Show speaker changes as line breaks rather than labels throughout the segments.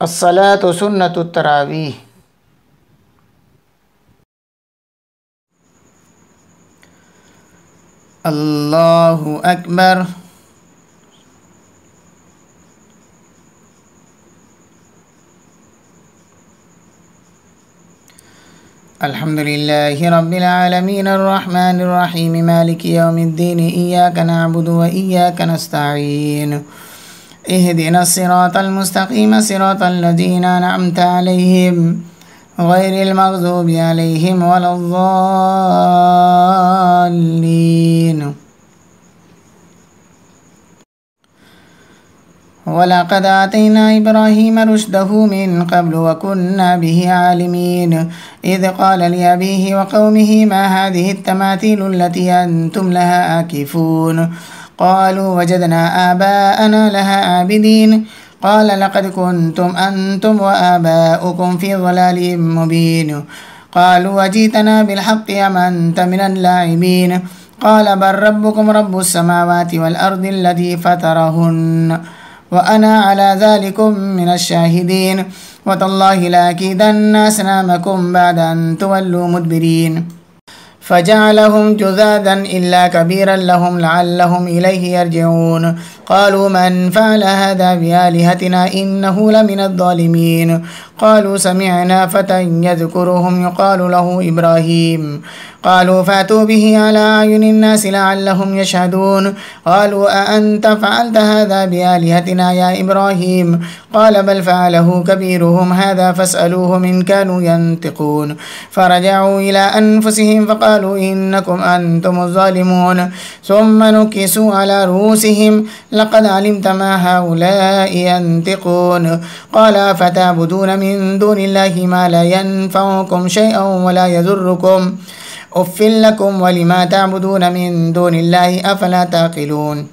الصلاة سنة التراويح. الله أكبر. الحمد لله رب العالمين الرحمن الرحيم مالك يوم الدين إياك نعبد وإياك نستعين اهدنا الصراط المستقيم صراط الذين أنعمت عليهم غير المغضوب عليهم ولا الضالين. ولقد آتينا إبراهيم رشده من قبل وكنا به عالمين إذ قال لأبيه وقومه ما هذه التماثيل التي أنتم لها آكفون قالوا وجدنا آباءنا لها عابدين قال لقد كنتم أنتم وآباؤكم في ضلال مبين قالوا وجئتنا بالحق أم أنت من اللاعبين قال بل ربكم رب السماوات والأرض الذي فطرهن وأنا على ذلكم من الشاهدين وتالله لأكيدن أصنامكم بعد أن تولوا مدبرين فجعلهم جذاذا إلا كبيرا لهم لعلهم إليه يرجعون قالوا من فعل هذا بآلهتنا إنه لمن الظالمين قالوا سمعنا فتى يذكرهم يقال له إبراهيم قالوا فأتوا به على أعين الناس لعلهم يشهدون قالوا أأنت فعلت هذا بآلهتنا يا إبراهيم قال بل فعله كبيرهم هذا فاسألوهم إن كانوا ينطقون فرجعوا إلى أنفسهم فقالوا إنكم أنتم الظالمون ثم نكسوا على رؤوسهم لقد علمت ما هؤلاء ينطقون قال فتعبدون من دون الله ما لا ينفعكم شيئا ولا يضركم أف لكم ولما تعبدون من دون الله أفلا تعقلون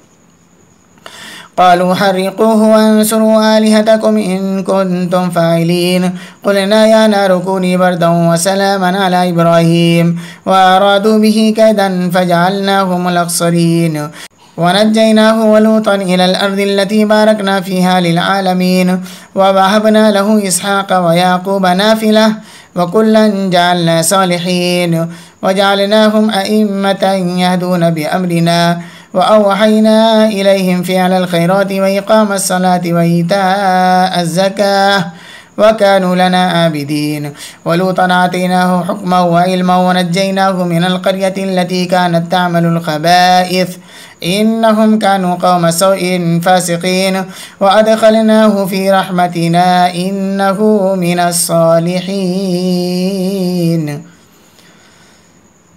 قالوا حرقوه وانصروا آلهتكم إن كنتم فاعلين قلنا يا نار كوني بردا وسلاما على إبراهيم وأرادوا به كيدا فجعلناهم الأخسرين ونجيناه ولوطا إلى الأرض التي باركنا فيها للعالمين ووهبنا له إسحاق ويعقوب نافلة وكلا جعلنا صالحين وجعلناهم أئمة يهدون بأمرنا وأوحينا إليهم فعل الخيرات وإقام الصلاة وإيتاء الزكاة وكانوا لنا عابدين ولوطا آتيناه حكما وعلما ونجيناه من القرية التي كانت تعمل الخبائث إنهم كانوا قوم سوء فاسقين وأدخلناه في رحمتنا إنه من الصالحين.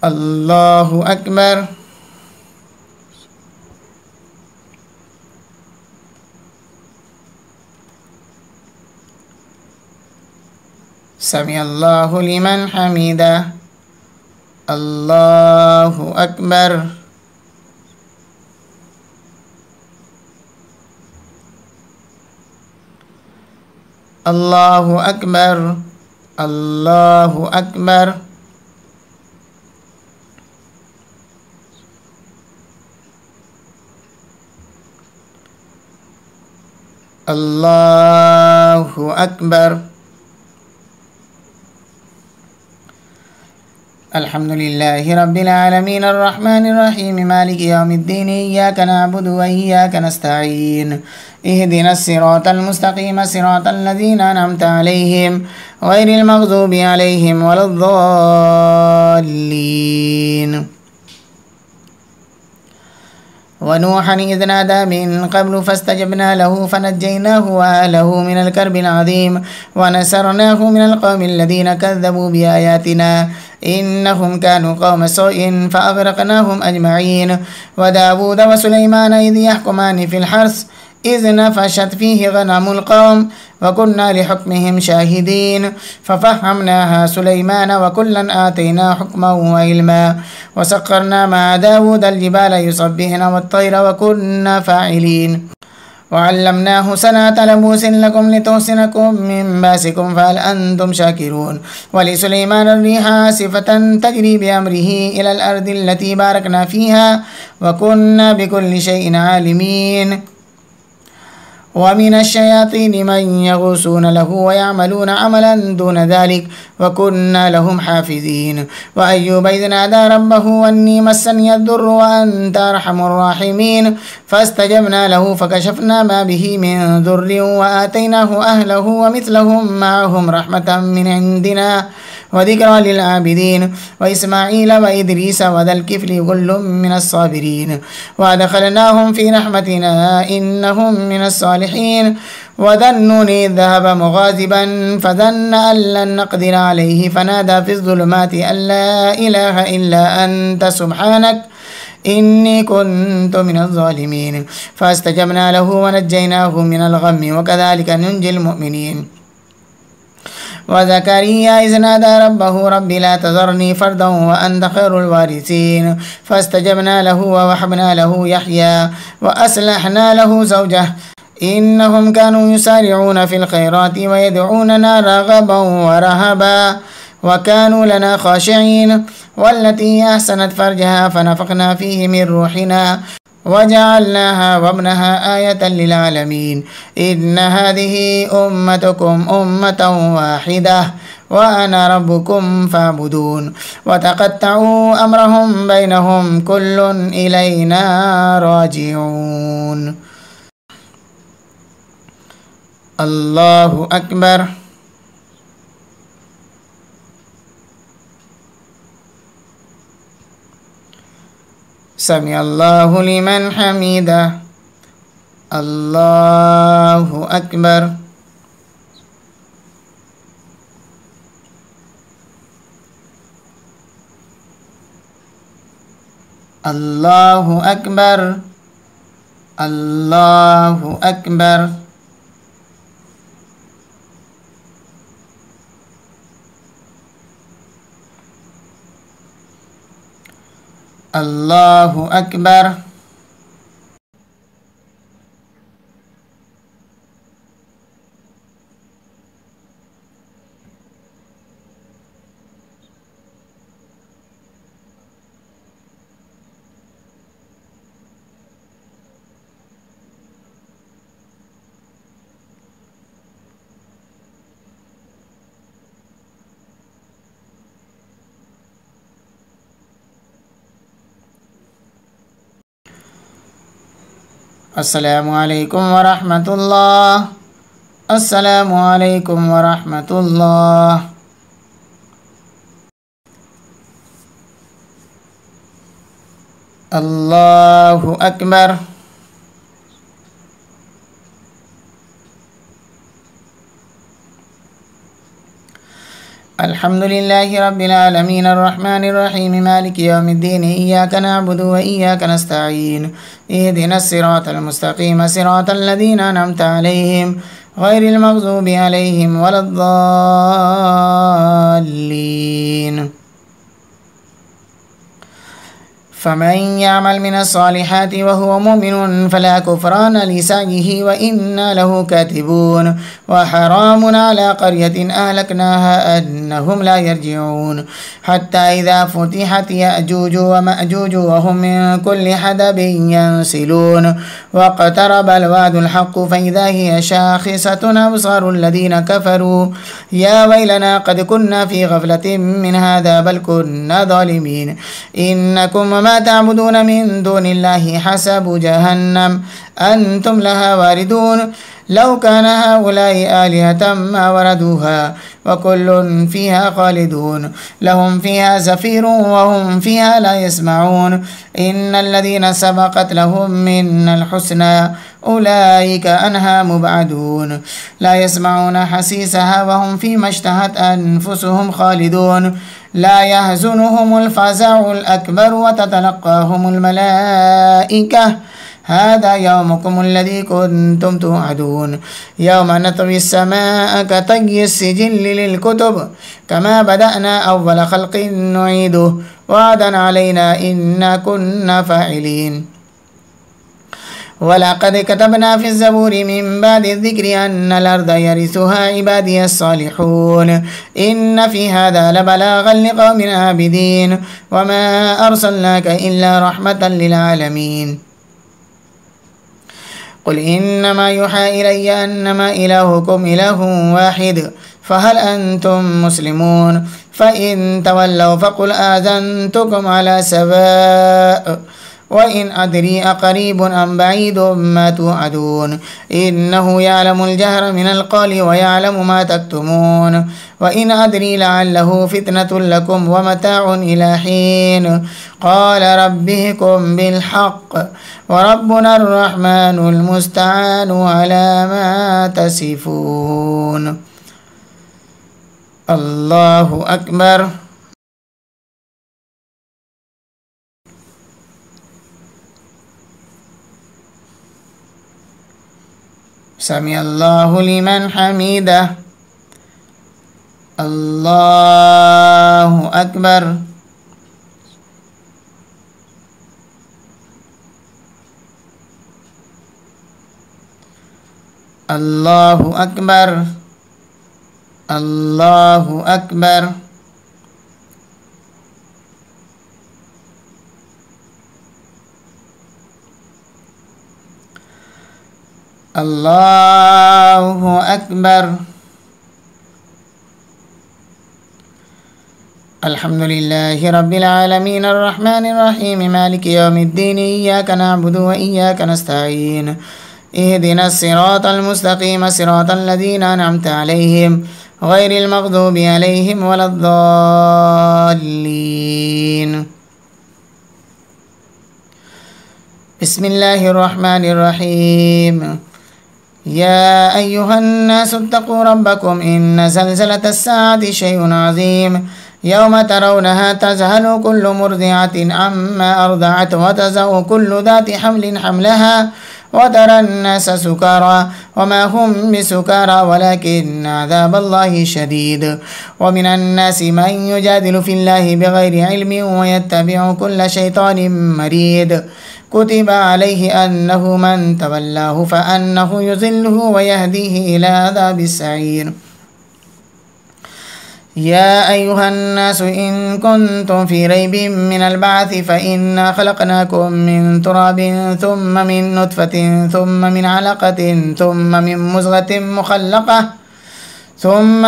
الله أكبر. سمع الله لمن حمده. الله أكبر. الله أكبر. الله أكبر. الله أكبر. الحمد لله رب العالمين الرحمن الرحيم مالك يوم الدين إياك نعبد وإياك نستعين اهدنا الصراط المستقيم صراط الذين أنعمت عليهم غير المغضوب عليهم ولا الضالين ونوحا إذ نادى من قبل فاستجبنا له فنجيناه وأهله من الكرب العظيم ونصرناه من القوم الذين كذبوا بآياتنا إنهم كانوا قوم سوء فأغرقناهم أجمعين وداود وسليمان إذ يحكمان في الحرث إذ نفشت فيه غنم القوم وكنا لحكمهم شاهدين ففهمناها سليمان وكلا آتينا حكما وعلما وسخرنا مع داود الجبال يسبحن والطير وكنا فاعلين وعلمناه صنعة لبوس لكم لتحصنكم من باسكم فهل أنتم شاكرون ولسليمان الريح عاصفة تجري بأمره إلى الأرض التي باركنا فيها وكنا بكل شيء عالمين ومن الشياطين من يغوصون له ويعملون عملا دون ذلك وكنا لهم حافظين. وأيوب إذ نادى ربه أني مسني الضر وأنت أرحم الراحمين فاستجبنا له فكشفنا ما به من ضر وآتيناه أهله ومثلهم معهم رحمة من عندنا وذكرى للعابدين. وإسماعيل وإدريس وذا الكفل كل من الصابرين وأدخلناهم في رحمتنا إنهم من الصالحين. وذا النون إذ ذهب مغاضبا فظن أن لن نقدر عليه فنادى في الظلمات أن لا إله إلا أنت سبحانك إني كنت من الظالمين فاستجبنا له ونجيناه من الغم وكذلك ننجي المؤمنين. وزكريا إذ نادى ربه رب لا تذرني فردا وأنت خير الوارثين فاستجبنا له ووهبنا له يحيى وأصلحنا له زوجه إنهم كانوا يسارعون في الخيرات ويدعوننا رغبا ورهبا وكانوا لنا خاشعين. والتي أحسنت فرجها فنفخنا فيه من روحنا وجعلناها وابنها آية للعالمين. إن هذه أمتكم أمة واحدة وأنا ربكم فاعبدون. وتقطعوا أمرهم بينهم كل إلينا راجعون. الله أكبر. سمع الله لمن حمده. الله أكبر. الله أكبر. الله أكبر. الله أكبر. السلام عليكم ورحمة الله. السلام عليكم ورحمة الله. الله أكبر. الحمد لله رب العالمين الرحمن الرحيم مالك يوم الدين إياك نعبد وإياك نستعين اهدنا الصراط المستقيم صراط الذين أنعمت عليهم غير المغضوب عليهم ولا الضالين. فمن يعمل من الصالحات وهو مؤمن فلا كفران لسعيه وإنا له كاتبون. وحرام على قرية أهلكناها أنهم لا يرجعون حتى إذا فتحت يأجوج ومأجوج وهم من كل حدب ينسلون واقترب الوعد الحق فإذا هي شاخصة أبصار الذين كفروا يا ويلنا قد كنا في غفلة من هذا بل كنا ظالمين. إنكم وما تعبدون من دون الله حسب جهنم أنتم لها واردون. لو كان هؤلاء آلهة ما وردوها وكل فيها خالدون لهم فيها زفير وهم فيها لا يسمعون. إن الذين سبقت لهم من الحسنى أولئك عنها مبعدون لا يسمعون حسيسها وهم فيما اشتهت أنفسهم خالدون. لا يحزنهم الفزع الأكبر وتتلقاهم الملائكة هذا يومكم الذي كنتم توعدون. يوم نطوي السماء كطي السجل للكتب كما بدأنا أول خلق نعيده وعدا علينا إنا كنا فاعلين. ولقد كتبنا في الزبور من بعد الذكر أن الأرض يرثها عبادي الصالحون إن في هذا لبلاغا لقوم عابدين. وما أرسلناك إلا رحمة للعالمين. قل إنما يوحى إلي أنما إلهكم إله واحد فهل أنتم مسلمون فإن تولوا فقل آذنتكم على سواء وإن أدري أقريب أم بعيد ما توعدون إنه يعلم الجهر من القول ويعلم ما تكتمون وإن أدري لعله فتنة لكم ومتاع إلى حين قال ربكم بالحق وربنا الرحمن المستعان على ما تصفون. الله أكبر. سمع الله لمن حمده. الله أكبر. الله أكبر. الله أكبر. الله أكبر. الحمد لله رب العالمين الرحمن الرحيم مالك يوم الدين إياك نعبد وإياك نستعين اهدنا الصراط المستقيم صراط الذين أنعمت عليهم غير المغضوب عليهم ولا الضالين. بسم الله الرحمن الرحيم. يا أيها الناس اتقوا ربكم إن زلزلة الساعة شيء عظيم يوم ترونها تذهل كل مرضعة عما أرضعت وتضع كل ذات حمل حملها وترى الناس سكارى وما هم بسكارى ولكن عذاب الله شديد ومن الناس من يجادل في الله بغير علم ويتبع كل شيطان مريد كتب عليه أنه من تولاه فأنه يضله ويهديه إلى عذاب السعير. يا أيها الناس إن كنتم في ريب من البعث فإنا خلقناكم من تراب ثم من نطفة ثم من علقة ثم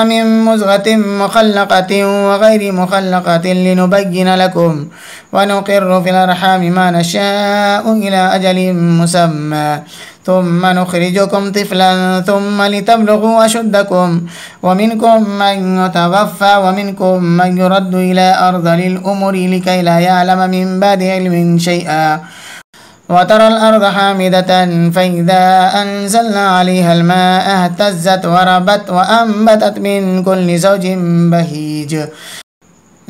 من مزغة مخلقة وغير مخلقة لنبين لكم ونقر في الأرحام ما نشاء إلى أجل مسمى ثم نخرجكم طفلا ثم لتبلغوا أشدكم ومنكم من يتوفى ومنكم من يرد إلى أرذل الأمور لكي لا يعلم من بعد علم شيئا وترى الأرض حامدة فإذا أنزلنا عليها الماء اهتزت وربت وأنبتت من كل زوج بهيج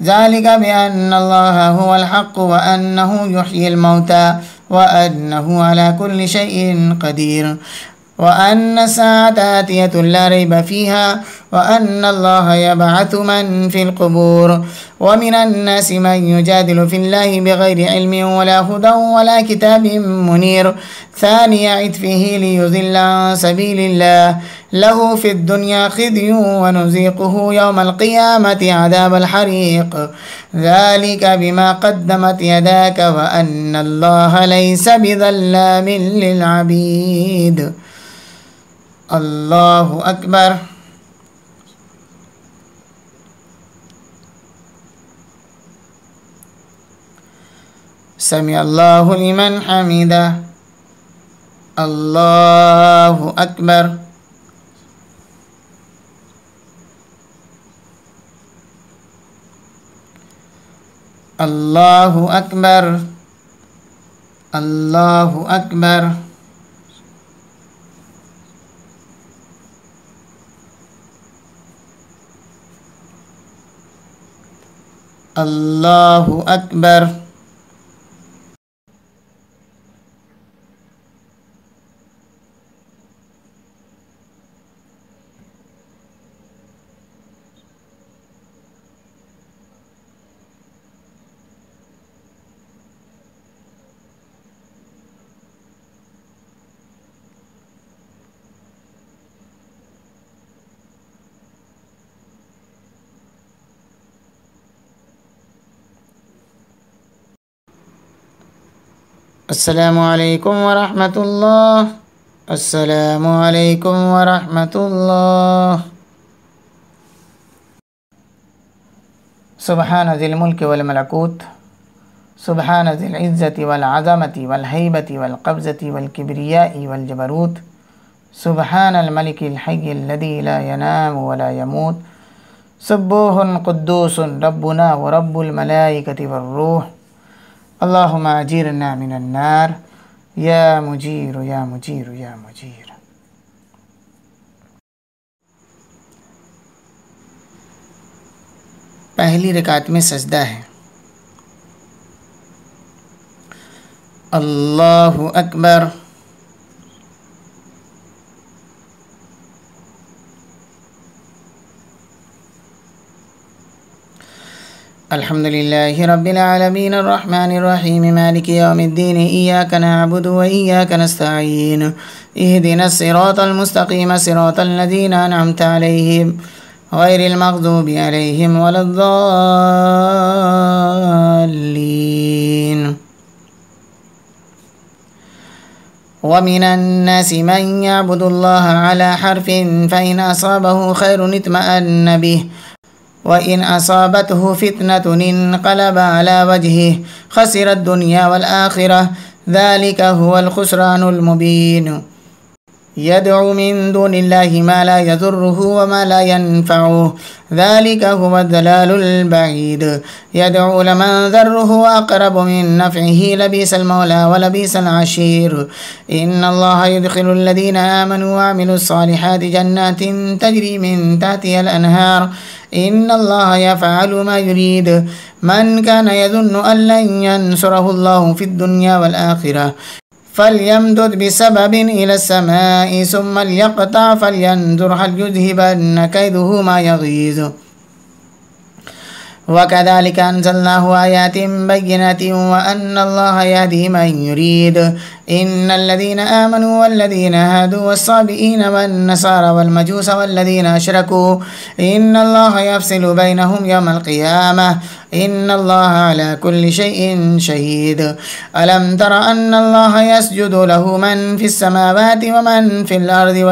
ذلك بأن الله هو الحق وأنه يحيي الموتى وأنه على كل شيء قدير وأن الساعة آتية لا ريب فيها وأن الله يبعث من في القبور ومن الناس من يجادل في الله بغير علم ولا هدى ولا كتاب منير ثاني عطفه ليضل عن سبيل الله له في الدنيا خزي ونذيقه يوم القيامة عذاب الحريق ذلك بما قدمت يداك وأن الله ليس بظلام للعبيد. الله أكبر. سمع الله لمن حمده. الله أكبر. الله أكبر. الله أكبر. الله أكبر. السلام عليكم ورحمة الله. Assalamualaikum warahmatullah. Subhana dzil mulki wal malakut, Subhana dzil izzati wal azamati wal haibati wal qabzati wal kibriyai wal jabarut, Subhana al malikil hayyil ladzi la yanamu wa la yamut, Subbuhun quddusun rabbuna wa rabbul malaikati war ruh. Allahumma ajirna minan nar, ya mujiru ya mujiru ya mujir. पहली रकात में सजदा है। अल्लाहु अकबर। अल्हम्दुलिल्लाहि रब्बिल आलमीन अर्रहमानिर रहीम मालिकि यौमिद्दीन इय्याका नअबुदु व इय्याका नस्तईन इहदिनस सिरातल मुस्तकीम सिरातल लज़ीना अनअमता अलैहिम गैरिल मग़ज़ूबि अलैहिम वलद्दाल्लीन। वमिनन नासि मन यअबुदुल्लाह अला हर्फिन फ़इन असाबहु खैरुन इत्मअन्न बिहि वइन असाबतहु फितनतुन इन्क़लब अला वजहिहि खसिर दुनिया वल आखिरह ज़ालिका हुवल खुस्रानुल मुबीन। यदअु मिन दुनिल्लाहि मा ला यज़ुर्रुहु व मा ला यनफ़अुहु ज़ालिका हुवद दलालुल बईद। यदअु लमन ज़र्रुहु अक़रबु मिन नफ़इहि लबीसल मौला व लबीसल अशीर। इन्नल्लाह युदख़िलुल लज़ीना आमनु व अमिलुस सालिहाति जन्नातिन तजरी मिन तहतिहल अनहार इन्नल्लाह यफ़अलु मा युरीद। मन कान यज़ुन्नु अन लन यंसुरहुल्लाहु फ़िद दुनिया वल आखिरह फलयमदुद बिसबबिन इलस समाइ सुम्मा लियक़तअ फलयंजुर हल युज़हिबन्न कैदुहु मा यग़ीज़। वकज़ालिक अंज़लनाहु आयातिन बय्यिनातिन व अन्नल्लाह यहदी मन युरीद। इन्नल्लज़ीना आमनु वल्लज़ीना हादू वस्साबिईन वन्नसारा वल्मजूस वल्लज़ीना अशरकू इन्नल्लाह यफ़सिलु बैनहुम यौमल क़ियामह इन्नल्लाह अला कुल्लि शैइन शहीद। अलम तर अन्नल्लाह यस्जुदु लहु मन फ़िस समावाति व मन फ़िल अर्दि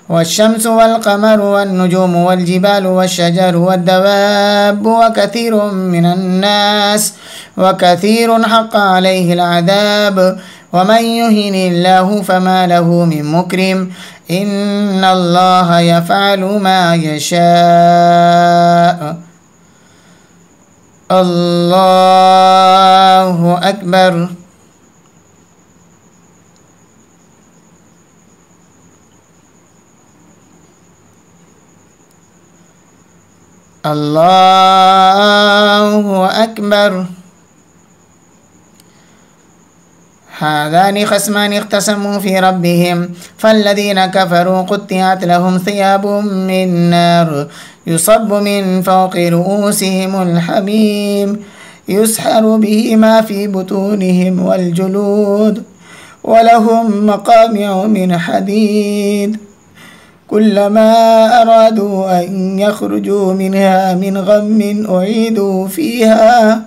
والشمس والقمر والنجوم والجبال والشجر والدواب وكثير من الناس وكثير حق عليه العذاب ومن يهن الله فما له من مكرم إن الله يفعل ما يشاء. الله أكبر. الله أكبر. هذان خصمان اختصموا في ربهم فالذين كفروا قطعت لهم ثياب من نار يصب من فوق رؤوسهم الحميم يسحر به ما في بطونهم والجلود ولهم مقامع من حديد كلما أرادوا أن يخرجوا منها من غم أعيدوا فيها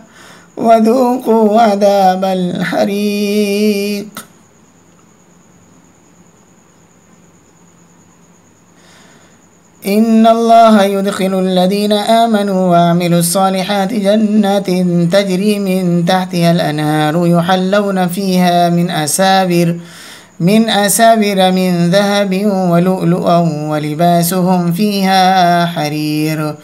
وذوقوا عذاب الحريق. إن الله يدخل الذين آمنوا وعملوا الصالحات جنات تجري من تحتها الأنهار يحلون فيها من أساور من ذهب ولؤلؤا ولباسهم فيها حرير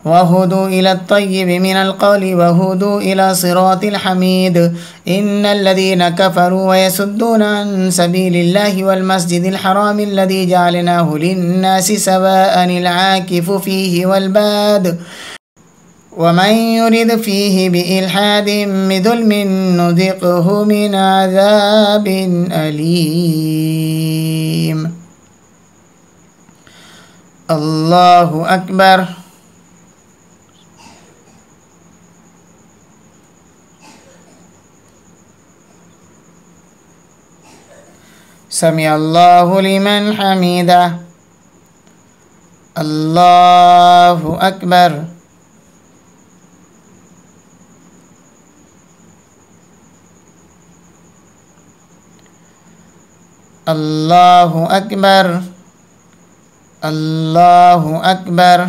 وهدوا إلى الطيب من القول وهدوا إلى صراط الحميد. إن الذين كفروا ويصدون عن سبيل الله والمسجد الحرام الذي جعلناه للناس سواء العاكف فيه والباد ومن يرد فيه بإلحاد بظلم نذقه من عذاب أليم. الله أكبر. سمع الله لمن حمده. الله أكبر. الله أكبر الله أكبر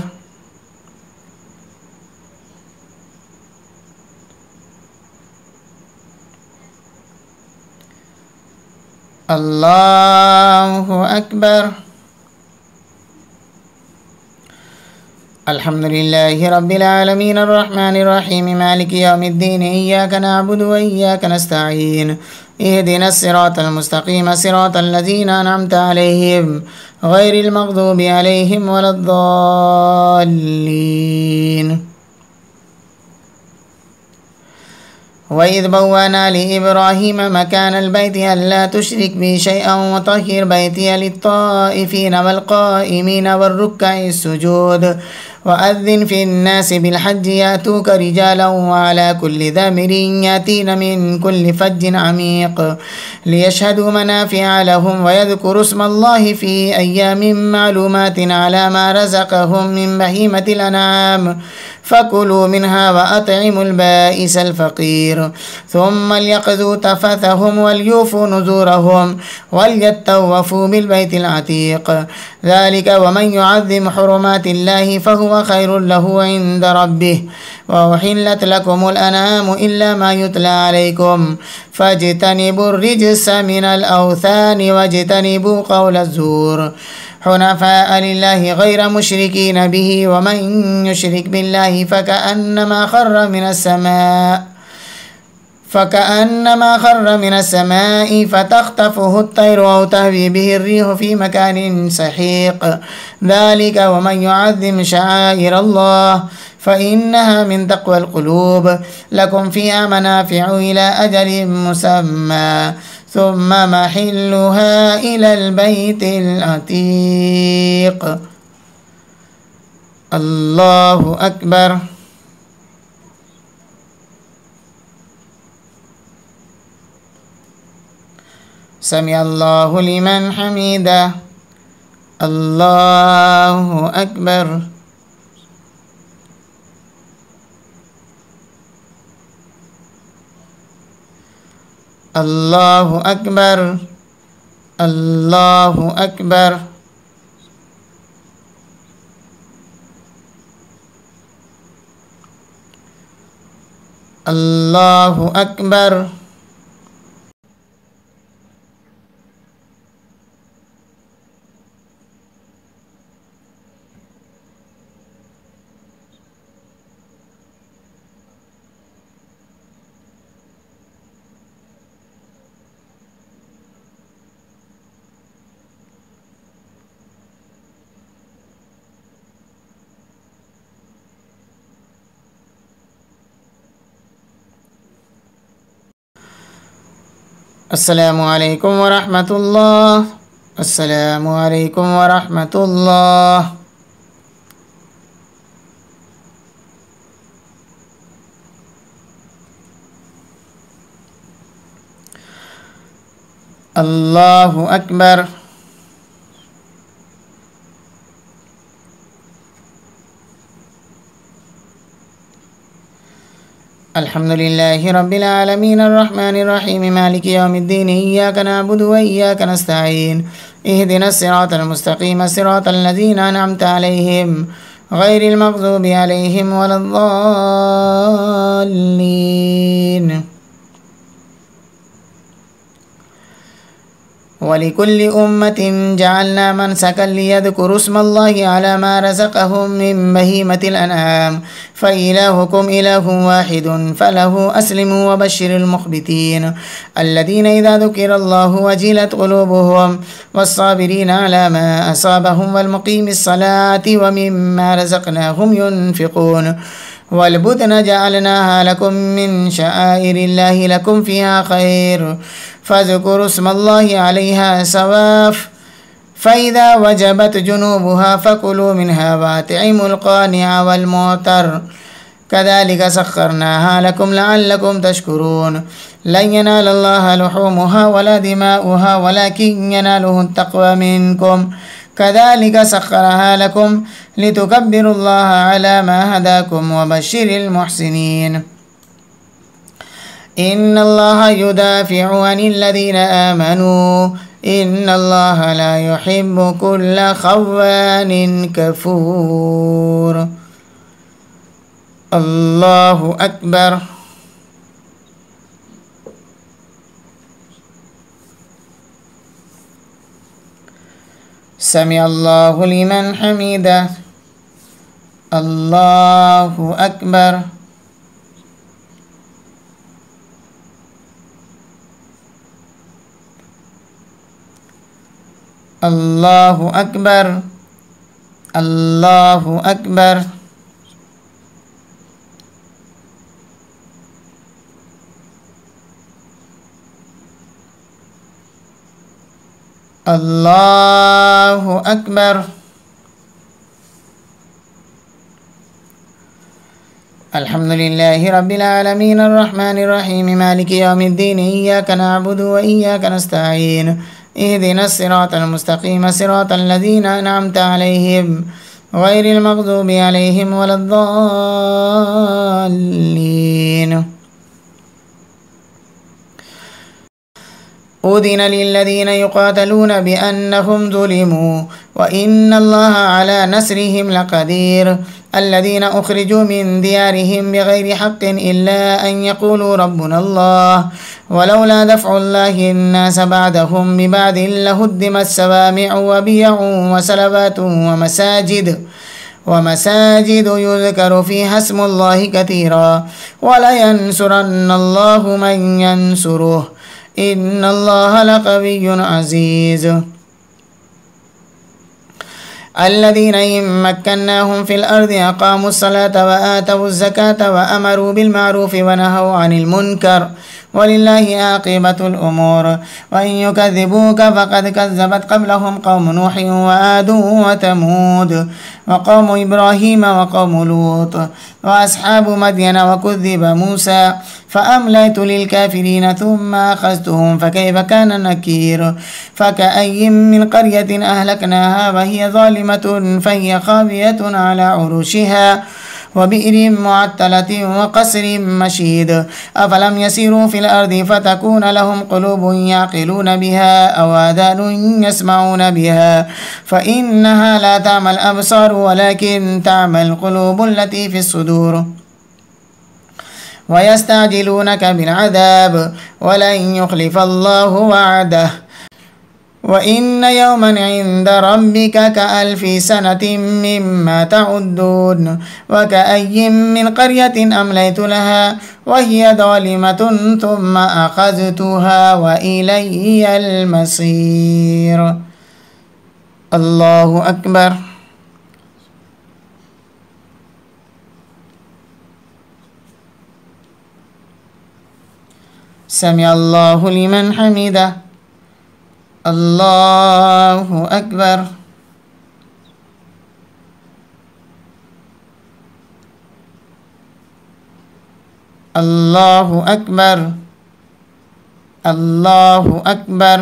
الله أكبر. الحمد لله رب العالمين الرحمن الرحيم مالك يوم الدين إياك نعبد وإياك نستعين اهدنا الصراط المستقيم صراط الذين أنعمت عليهم غير المغضوب عليهم ولا الضالين. وإذ بوأنا لإبراهيم مكان البيت ألا تشرك بي شيئا وطهر بيتي للطائفين والقائمين والركع السجود وأذن في الناس بالحج يأتوك رجالا وعلى كل ضامر يأتين من كل فج عميق ليشهدوا منافع لهم ويذكروا اسم الله في أيام معلومات على ما رزقهم من بهيمة الأنعام فكلوا منها وأطعموا البائس الفقير ثم ليقضوا تفثهم وليوفوا نذورهم وليطوفوا بالبيت العتيق ذلك ومن يعظم حرمات الله فهو خير له عند ربه وأحلت لكم الأنعام إلا ما يتلى عليكم فاجتنبوا الرجس من الأوثان واجتنبوا قول الزور حنفاء لله غير مشركين به ومن يشرك بالله فكأنما خر من السماء فتخطفه الطير أو تهوي به الريح في مكان سحيق ذلك ومن يعظم شعائر الله فإنها من تقوى القلوب لكم فيها منافع إلى أجل مسمى ثم محلها إلى البيت العتيق. الله أكبر. سمع الله لمن حمده. الله أكبر. الله أكبر. الله أكبر. الله أكبر. السلام عليكم ورحمة الله. السلام عليكم ورحمة الله. الله أكبر. الحمد لله رب العالمين الرحمن الرحيم مالك يوم الدين إياك نعبد وإياك نستعين اهدنا الصراط المستقيم صراط الذين أنعمت عليهم غير المغضوب عليهم ولا الضالين. ولكل أمة جعلنا منسكا ليذكروا اسم الله على ما رزقهم من بهيمة الأنعام فإلهكم إله واحد فله أسلموا وبشر المخبتين الذين إذا ذكر الله وجلت قلوبهم والصابرين على ما أصابهم والمقيم الصلاة ومما رزقناهم ينفقون والبدن جعلناها لكم من شعائر الله لكم فيها خير فاذكروا اسم الله عليها سواف فإذا وجبت جنوبها فكلوا منها وأطعموا القانع والمعتر كذلك سخرناها لكم لعلكم تشكرون لن ينال الله لحومها ولا دماؤها ولكن يناله التقوى منكم كذلك سخرها لكم لتكبروا الله على ما هداكم وبشر المحسنين. إن الله يدافع عن الذين آمنوا إن الله لا يحب كل خوان كفور. الله أكبر. سمع الله لمن حمده. الله أكبر. الله أكبر. الله أكبر. الله أكبر. الحمد لله رب العالمين الرحمن الرحيم مالك يوم الدين إياك نعبد وإياك نستعين اهدنا الصراط المستقيم صراط الذين أنعمت عليهم غير المغضوب عليهم ولا الضالين. أذن للذين يقاتلون بأنهم ظلموا وإن الله على نصرهم لقدير. الذين أخرجوا من ديارهم بغير حق إلا أن يقولوا ربنا الله ولولا دفع الله الناس بعدهم ببعض لهدمت صوامع وبيع وصلوات ومساجد يذكر فيها اسم الله كثيرا ولينصرن الله من ينصره إن الله لقوي عزيز. الذين إن مكناهم في الأرض أقاموا الصلاة وآتوا الزكاة وأمروا بالمعروف ونهوا عن المنكر ولله عاقبة الأمور. وإن يكذبوك فقد كذبت قبلهم قوم نوح وعاد وثمود وقوم إبراهيم وقوم لوط وأصحاب مدين وكذب موسى فأمليت للكافرين ثم أخذتهم فكيف كان نكير. فكأي من قرية أهلكناها وهي ظالمة فهي خاوية على عروشها وبئر معطلة وقصر مشيد. أفلم يسيروا في الأرض فتكون لهم قلوب يعقلون بها أو آذان يسمعون بها فإنها لا تعمى الأبصار ولكن تعمى القلوب التي في الصدور. ويستعجلونك بالعذاب ولن يخلف الله وعده وإن يوما عند ربك كألف سنة مما تعدون. وكأي من قرية أمليت لها وهي ظالمة ثم أخذتها وإلي المصير. الله أكبر. سمع الله لمن حمده. الله أكبر. الله أكبر. الله أكبر.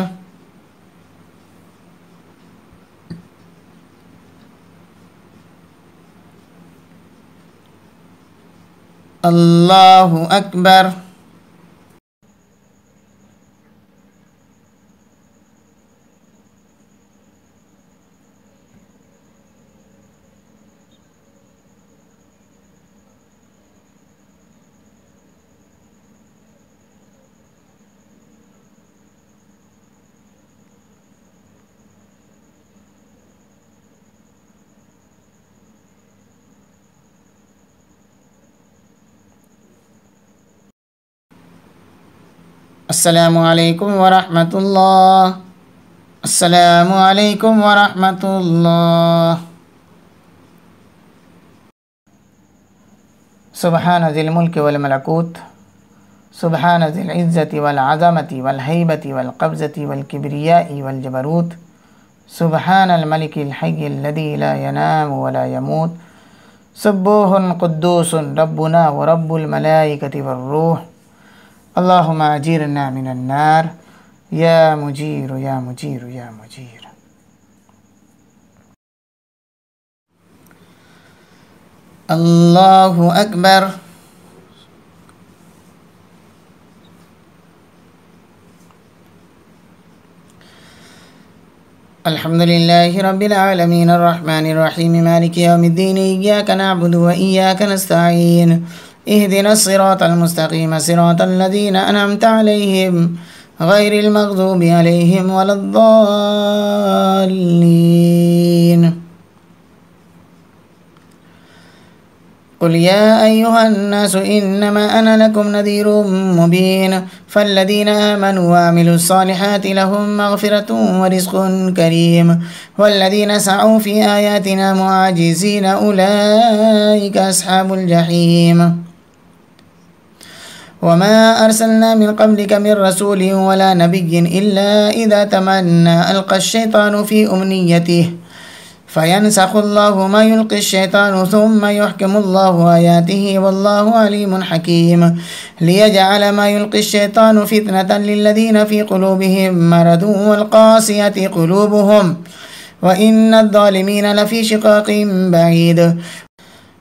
الله أكبر. السلام عليكم ورحمة الله. السلام عليكم ورحمة الله. سبحان ذي الملك والملكوت سبحان ذي العزة والعظمة والهيبة والقبضة والكبرياء والجبروت سبحان الملك الحي الذي لا ينام ولا يموت سبوح قدوس ربنا ورب الملائكة والروح. اللهم أجيرنا من النار يا مجير يا مجير يا مجير. الله أكبر. الحمد لله رب العالمين الرحمن الرحيم مالك يوم الدين إياك نعبد وإياك نستعين اهدنا الصراط المستقيم صراط الذين أنعمت عليهم غير المغضوب عليهم ولا الضالين. قل يا أيها الناس إنما أنا لكم نذير مبين فالذين آمنوا وعملوا الصالحات لهم مغفرة ورزق كريم والذين سعوا في آياتنا معاجزين أولئك أصحاب الجحيم. وما أرسلنا من قبلك من رسول ولا نبي إلا إذا تمنى ألقى الشيطان في أمنيته فينسخ الله ما يلقي الشيطان ثم يحكم الله آياته والله عليم حكيم ليجعل ما يلقي الشيطان فتنة للذين في قلوبهم مرض والقاسية قلوبهم وإن الظالمين لفي شقاق بعيد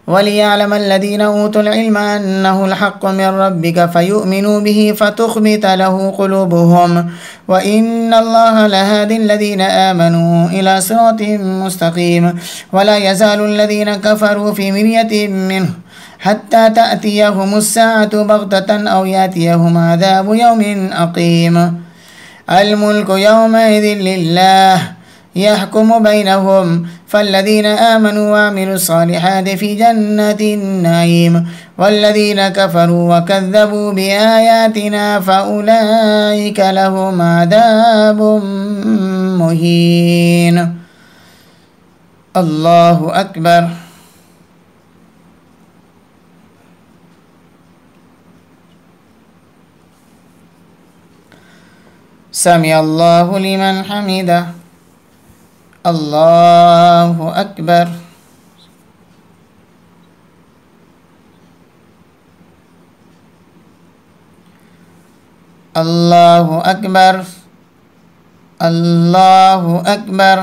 وليعلم الذين أوتوا العلم أنه الحق من ربك فيؤمنوا به فتخبت له قلوبهم وإن الله لهادي الذين آمنوا إلى صراط مستقيم. ولا يزال الذين كفروا في مرية منه حتى تأتيهم الساعة بغتة أو يأتيهم عذاب يوم أقيم. الملك يومئذ لله يحكم بينهم فالذين آمنوا وعملوا الصالحات في جنات النعيم والذين كفروا وكذبوا بآياتنا فأولئك لهم عذاب مهين. الله أكبر. سمع الله لمن حمده. الله أكبر. الله أكبر. الله أكبر.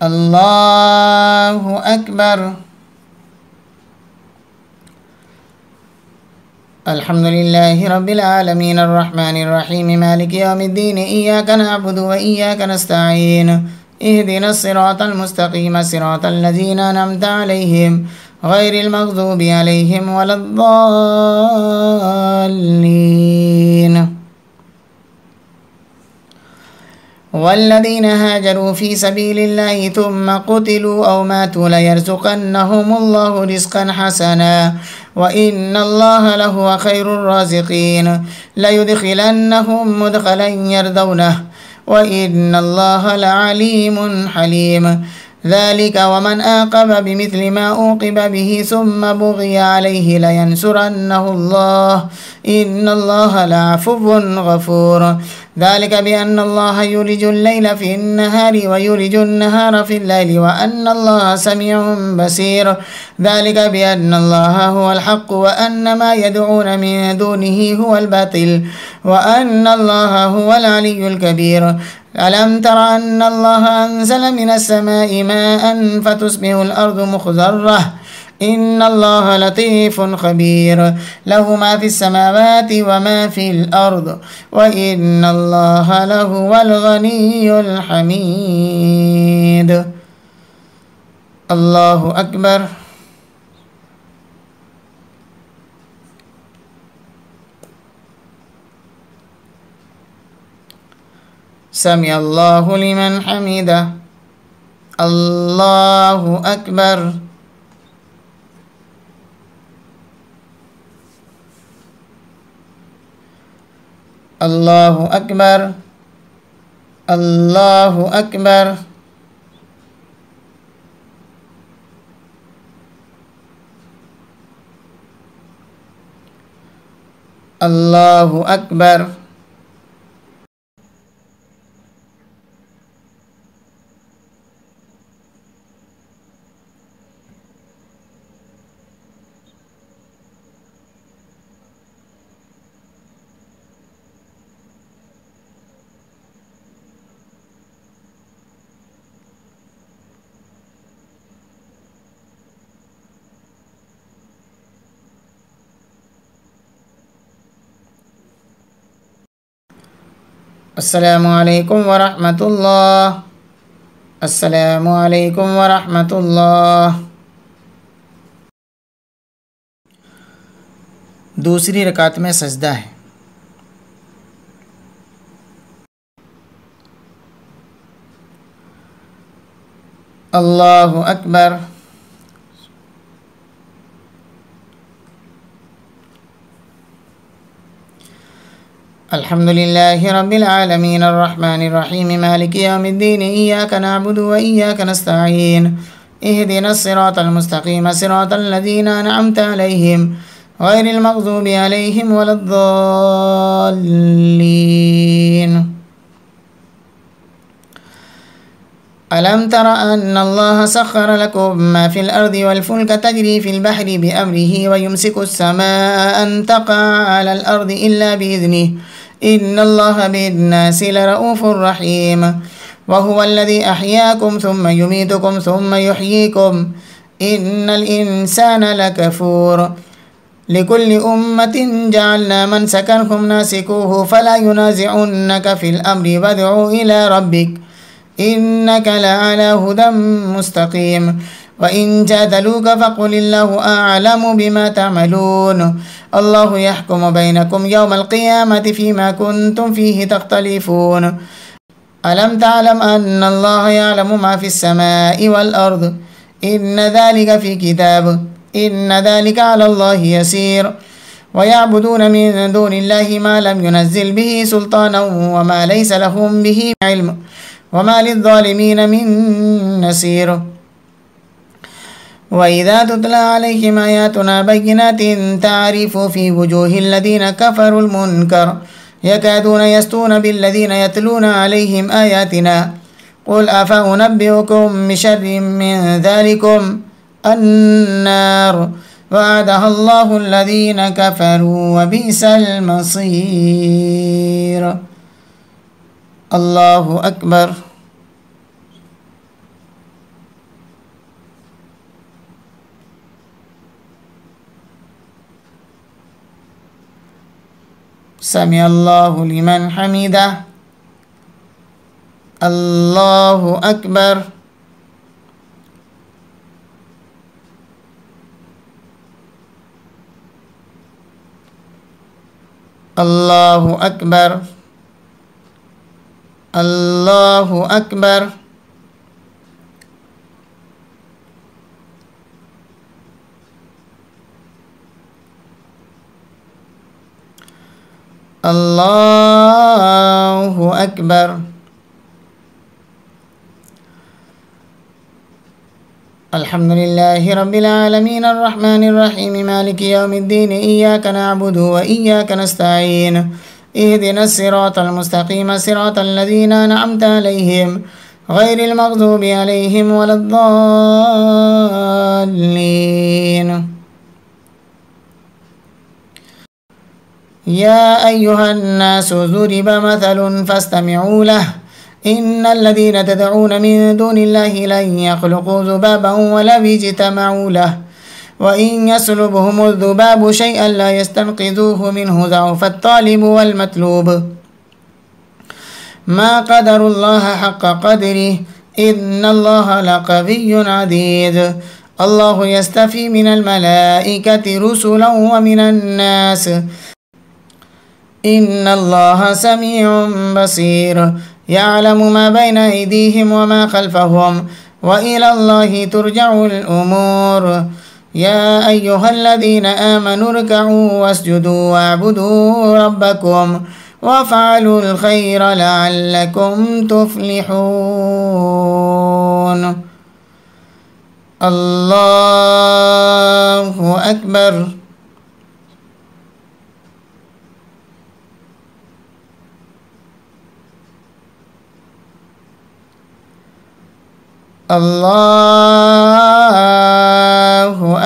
الله أكبر. الحمد لله رب العالمين الرحمن الرحيم مالك يوم الدين إياك نعبد وإياك نستعين اهدنا الصراط المستقيم صراط الذين أنعمت عليهم غير المغضوب عليهم ولا الضالين. والذين هاجروا في سبيل الله ثم قتلوا أو ماتوا ليرزقنهم الله رزقا حسنا وإن الله لهو خير الرازقين ليدخلنهم مدخلا يرضونه وإن الله لعليم حليم. ذلك ومن آقب بمثل ما أوقب به ثم بغي عليه لينصرنه الله إن الله لعفو غفور. ذلك بأن الله يولج الليل في النهار ويولج النهار في الليل وأن الله سميع بصير. ذلك بأن الله هو الحق وأن ما يدعون من دونه هو الباطل وأن الله هو العلي الكبير. ألم تر أن الله أنزل من السماء ماء فتصبح الأرض مخضرة إن الله لطيف خبير له ما في السماوات وما في الأرض وإن الله لهو الغني الحميد. الله أكبر. سمع الله لمن حمده. الله أكبر. الله أكبر. الله أكبر. الله أكبر. Assalamualaikum warahmatullah. Assalamualaikum warahmatullah। दूसरी रकात में सजदा है। अल्लाहु अकबर। अल्हम्दुलिल्लाहि रब्बिल आलमीन अर्रहमानिर रहीम मालिकि यौमिद्दीन इय्याका नअबुदु व इय्याका नस्तईन इहदिनस सिरातल मुस्तकीम सिरातल लज़ीना अनअमता अलैहिम गैरिल मग़ज़ूबि अलैहिम वलद्दॉल्लीन। अलम तर अन्ना अल्लाह सख्खर लकुम मा फिल अर्दि वल फुल्क तजरी फिल बहरि बिअम्रिही व युमसिकुस समाअ अन तक़अ अलल अर्दि इल्ला बिइज़निही इन्नल्लाह बिन्नासि लरऊफ़ुर रहीम व हुवल्लज़ी अहयाकुम सुम्मा युमीतुकुम सुम्मा युहयीकुम इन्नल इंसाना लकफूर लिकुल्लि उम्मतिन जअलना मनसकन हुम नासिकुहु फला युनाज़िउन्नका फिल अम्रि वदउ इला रब्बिक इन्नका लअला हुदम मुस्तकीम व इन जादलूका फ़क़ुलिल्लाहु अअलमु बिमा तअमलून अल्लाहु यहकुमु बैनकुम यौमल क़ियामति फ़ीमा कुन्तुम फ़ीहि तख़्तलिफ़ून अलम तअलम अन्ना अल्लाह यअलमु मा फ़िस समाइ वल अर्द इन्न ज़ालिका फ़ी किताब इन्न ज़ालिका अलल्लाहि यसीर व यअबुदून मिन दूनिल्लाहि मा लम युनज़्ज़िल बिही सुल्ताना व मा लैसा लहुम बिही इल्म व मा लिज़्ज़ालिमीन मिन नसीर। वइज़ा तुतला अलैहिम आयातुना बय्यिनातिन तारिफ़ु फ़ी वुजूहिल लज़ीना कफ़रुल मुनकर यकादून यस्तून बिल्लज़ीना यतलूना अलैहिम आयातिना क़ुल अफ़ा उनब्बिउकुम बिशर्रिम मिन ज़ालिकुम अन्नार वअदहा अल्लाहु अल्लज़ीना कफ़रू व बि'सल मसीर। अल्लाहु अकबर। समी अल्लाहु लिमन हमीदा। अल्लाहु अकबर। अल्लाहु अकबर। अल्लाहु अकबर। अल्लाहु अकबर। अल्हम्दुलिल्लाहि रब्बिल आलमीन अर्रहमानिर रहीम मालिकि यौमिद्दीन इय्याका नअबुदु व इय्याका नस्तईन इहदिनस सिरातल मुस्तकीम सिरातल लज़ीना अनअमता अलैहिम गैरिल मग़ज़ूबि अलैहिम वलद्दॉल्लीन। या अय्युहन्नासु ज़ुरिब मथलुन फ़स्तमिऊ लह इन्नल्लज़ीना तदऊन मिन दूनिल्लाहि लन यख़्लुक़ू ज़ुबाबन वलौ इज्तमऊ लह व इन यस्लुबहुमुज़्ज़ुबाबु शयअन ला यस्तनक़िज़ूहु मिन्हु ज़अफ़त तालिबु वल मतलूब मा क़दरुल्लाह हक़्क़ क़द्रिही इन्नल्लाह लक़विय्युन अज़ीज़। अल्लाहु यस्तफ़ी मिनल मलाइकति रुसुलन व मिनन नास इन्नल्लाह समीउन बसीर यअलमु मा बैन अयदीहिम व मा ख़ल्फ़हुम व इलल्लाहि तुरजउल उमूर। या अय्युहल्लज़ीना आमनू इरकऊ वस्जुदू वअबुदू रब्बकुम वफ़अलुल ख़ैर लअल्लकुम तुफ़्लिहून। अल्लाहु अकबर। अल्लाहु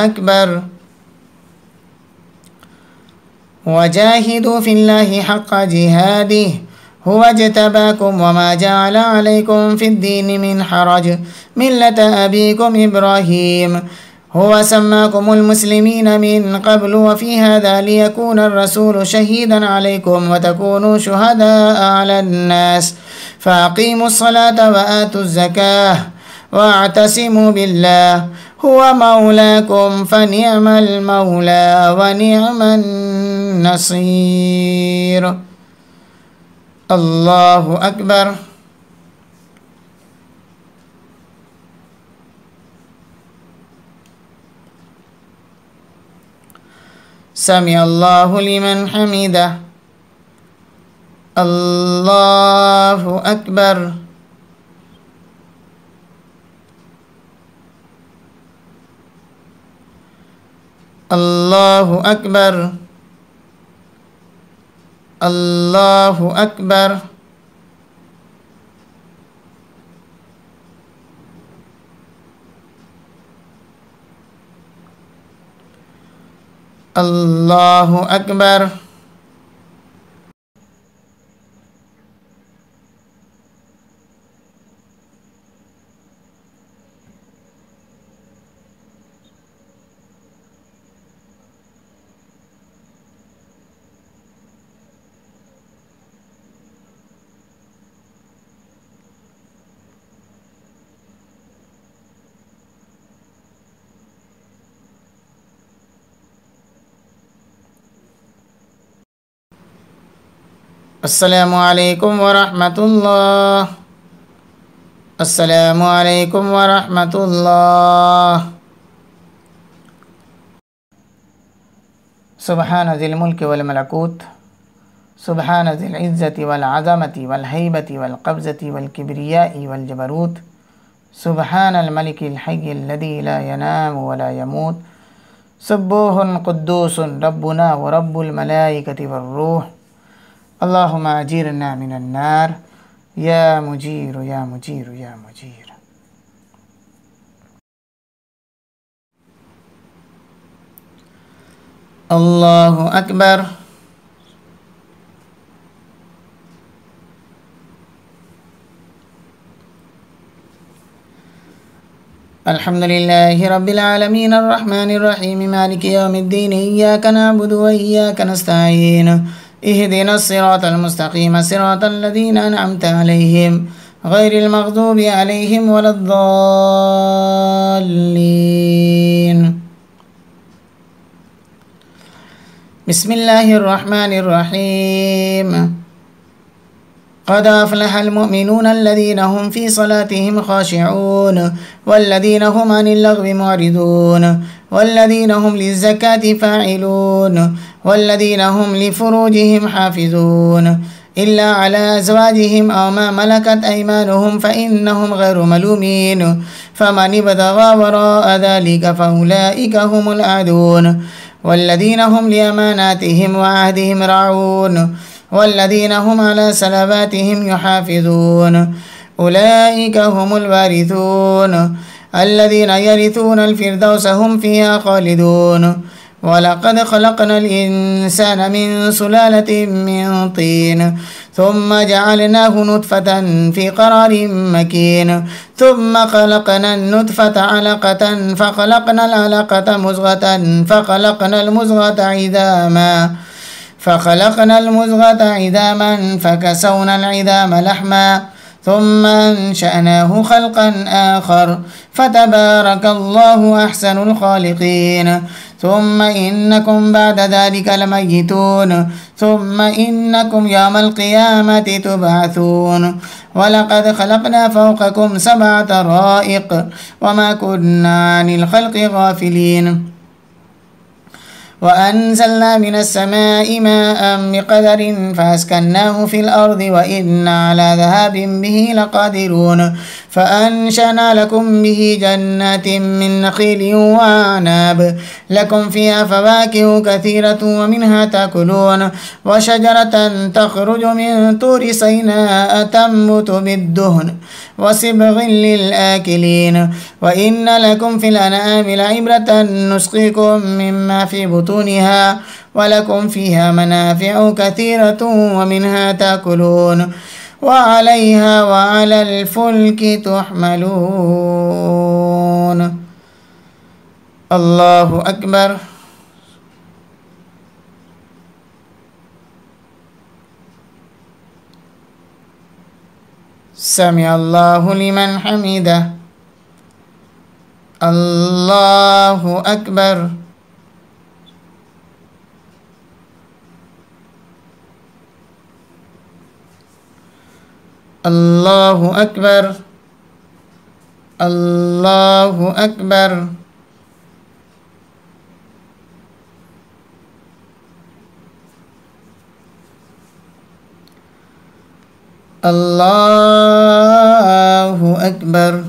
अकबर। वजाहिदू फिल्लाहि हक़्क़ जिहादिही हुवा जतबाकुम वमा जअल अलैकुम फिद्दीनि मिन हरज मिल्लत अबीकुम इब्राहीम هو سماكم المسلمين من قبل وفي هذا ليكون الرسول شهيدا عليكم وتكونوا شهداء على الناس فأقيموا الصلاة وآتوا الزكاة واعتصموا بالله هو مولاكم فنعم المولى ونعم النصير. الله أكبر. سمع الله لمن حمده. الله أكبر. الله أكبر. الله أكبر. الله أكبر. السلام عليكم ورحمة الله. السلام عليكم ورحمة الله. سبحان ذي الملك والملكوت سبحان ذي العزة والعظمة والهيبة والقبضة والكبرياء والجبروت سبحان الملك الحي الذي لا ينام ولا يموت سبوح قدوس ربنا ورب الملائكة والروح اللهم أجيرنا من النار يا مجير يا مجير يا مجير. الله أكبر. الحمد لله رب العالمين الرحمن الرحيم مالك يوم الدين إياك نعبد وإياك نستعين اهدنا الصراط المستقيم صراط الذين أنعمت عليهم غير المغضوب عليهم ولا الضالين. بسم الله الرحمن الرحيم. قد أفلح المؤمنون الذين هم في صلاتهم خاشعون والذين هم عن اللغو معرضون والذين هم للزكاة فاعلون والذين هم لفروجهم حافظون إلا على أزواجهم أو ما ملكت أيمانهم فإنهم غير ملومين فمن ابتغى وراء ذلك فأولئك هم العادون والذين هم لأماناتهم وعهدهم راعون والذين هم على صلواتهم يحافظون أولئك هم الوارثون الذين يرثون الفردوس هم فيها خالدون. ولقد خلقنا الإنسان من سلالة من طين ثم جعلناه نطفة في قرار مكين ثم خلقنا النطفة علقة فخلقنا العلقة مزغة فخلقنا المزغة عظاما فكسونا العظام لحما ثم أنشأناه خلقا آخر فتبارك الله أحسن الخالقين. ثم إنكم بعد ذلك لميتون ثم إنكم يوم القيامة تبعثون. ولقد خلقنا فوقكم 7 طرائق وما كنا عن الخلق غافلين. وأنزلنا من السماء ماء بقدر فأسكناه في الأرض وإنا على ذهاب به لقادرون. فأنشأنا لكم به جنات من نخيل وأعناب لكم فيها فواكه كثيرة ومنها تأكلون وشجرة تخرج من طور سيناء تنبت بالدهن وصبغ للآكلين. وإن لكم في الأنعام لعبرة نسقيكم مما في بطونها ولكم فيها منافع كثيرة ومنها تأكلون وعليها وعلى الفلك تحملون. الله أكبر. سمع الله لمن حمده. الله أكبر. الله أكبر. الله أكبر. الله أكبر.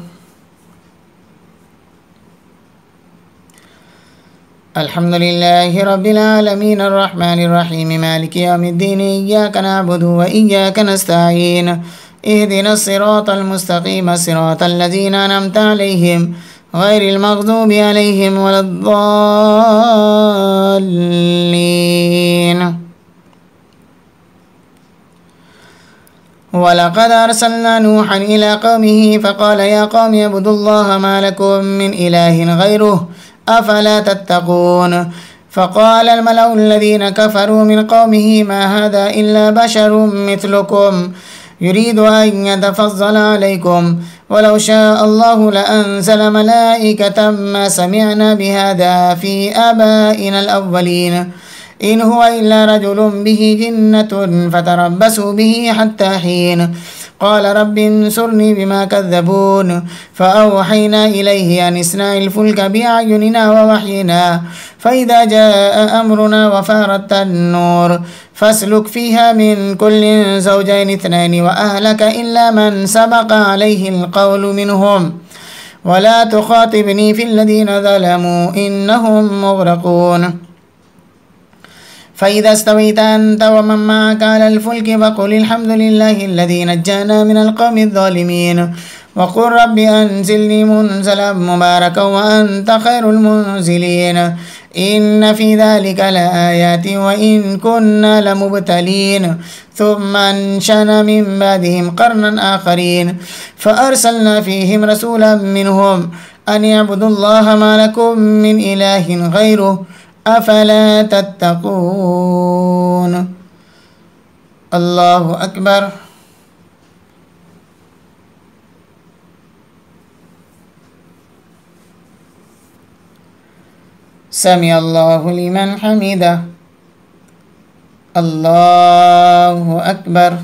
الحمد لله رب العالمين الرحمن الرحيم مالك يوم الدين إياك نعبد وإياك نستعين اهدنا الصراط المستقيم صراط الذين أنعمت عليهم غير المغضوب عليهم ولا الضالين. ولقد أرسلنا نوحا إلى قومه فقال يا قوم اعبدوا الله ما لكم من إله غيره أفلا تتقون. فقال الملأ الذين كفروا من قومه ما هذا إلا بشر مثلكم يريد أن يتفضل عليكم ولو شاء الله لأنزل ملائكة ما سمعنا بهذا في آبائنا الأولين إن هو إلا رجل به جنة فتربصوا به حتى حين. قال رب انصرني بما كذبون فأوحينا إليه أن اصنع الفلك بأعيننا ووحينا فإذا جاء أمرنا وفارت النور فاسلك فيها من كل زوجين اثنين وأهلك إلا من سبق عليه القول منهم ولا تخاطبني في الذين ظلموا إنهم مغرقون. فإذا استويت أنت ومن معك على الفلك فقل الحمد لله الذي نجانا من القوم الظالمين وقل رب أنزلني منزلا مباركا وأنت خير المنزلين إن في ذلك لآيات وإن كنا لمبتلين. ثم أنشأنا من بعدهم قرنا آخرين فأرسلنا فيهم رسولا منهم أن يعبدوا الله ما لكم من إله غيره أفلا تتقون. الله أكبر. سمع الله لمن حمده. الله أكبر.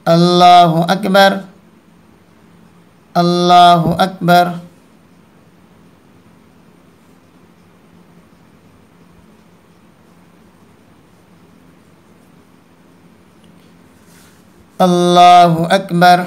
الله أكبر. الله أكبر. الله أكبر.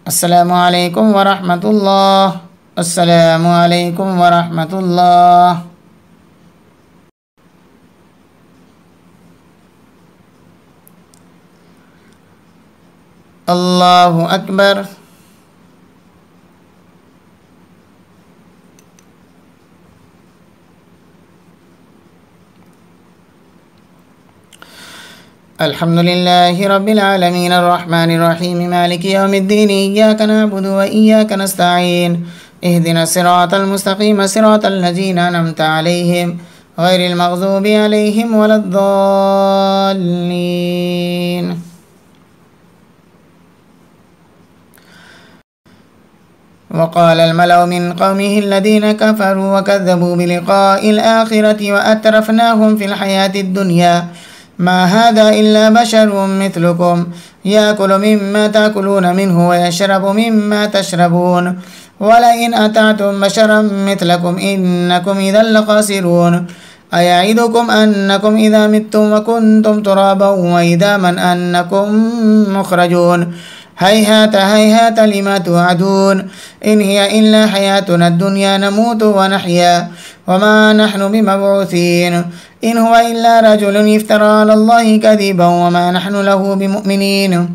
السلام عليكم ورحمة الله. السلام عليكم ورحمة الله. الله أكبر. الحمد لله رب العالمين الرحمن الرحيم مالك يوم الدين إياك نعبد وإياك نستعين اهدنا الصراط المستقيم صراط الذين أنعمت عليهم غير المغضوب عليهم ولا الضالين. وقال الملأ من قومه الذين كفروا وكذبوا بلقاء الآخرة وأترفناهم في الحياة الدنيا ما هذا إلا بشر مثلكم يأكل مما تأكلون منه ويشرب مما تشربون ولئن أطعتم بشرا مثلكم إنكم إذا لخاسرون. أيعدكم أنكم إذا متم وكنتم ترابا وإذا من أنكم مخرجون هيهات هيهات لما توعدون إن هي إلا حياتنا الدنيا نموت ونحيا وما نحن بمبعوثين إن هو إلا رجل افترى على الله كذبا وما نحن له بمؤمنين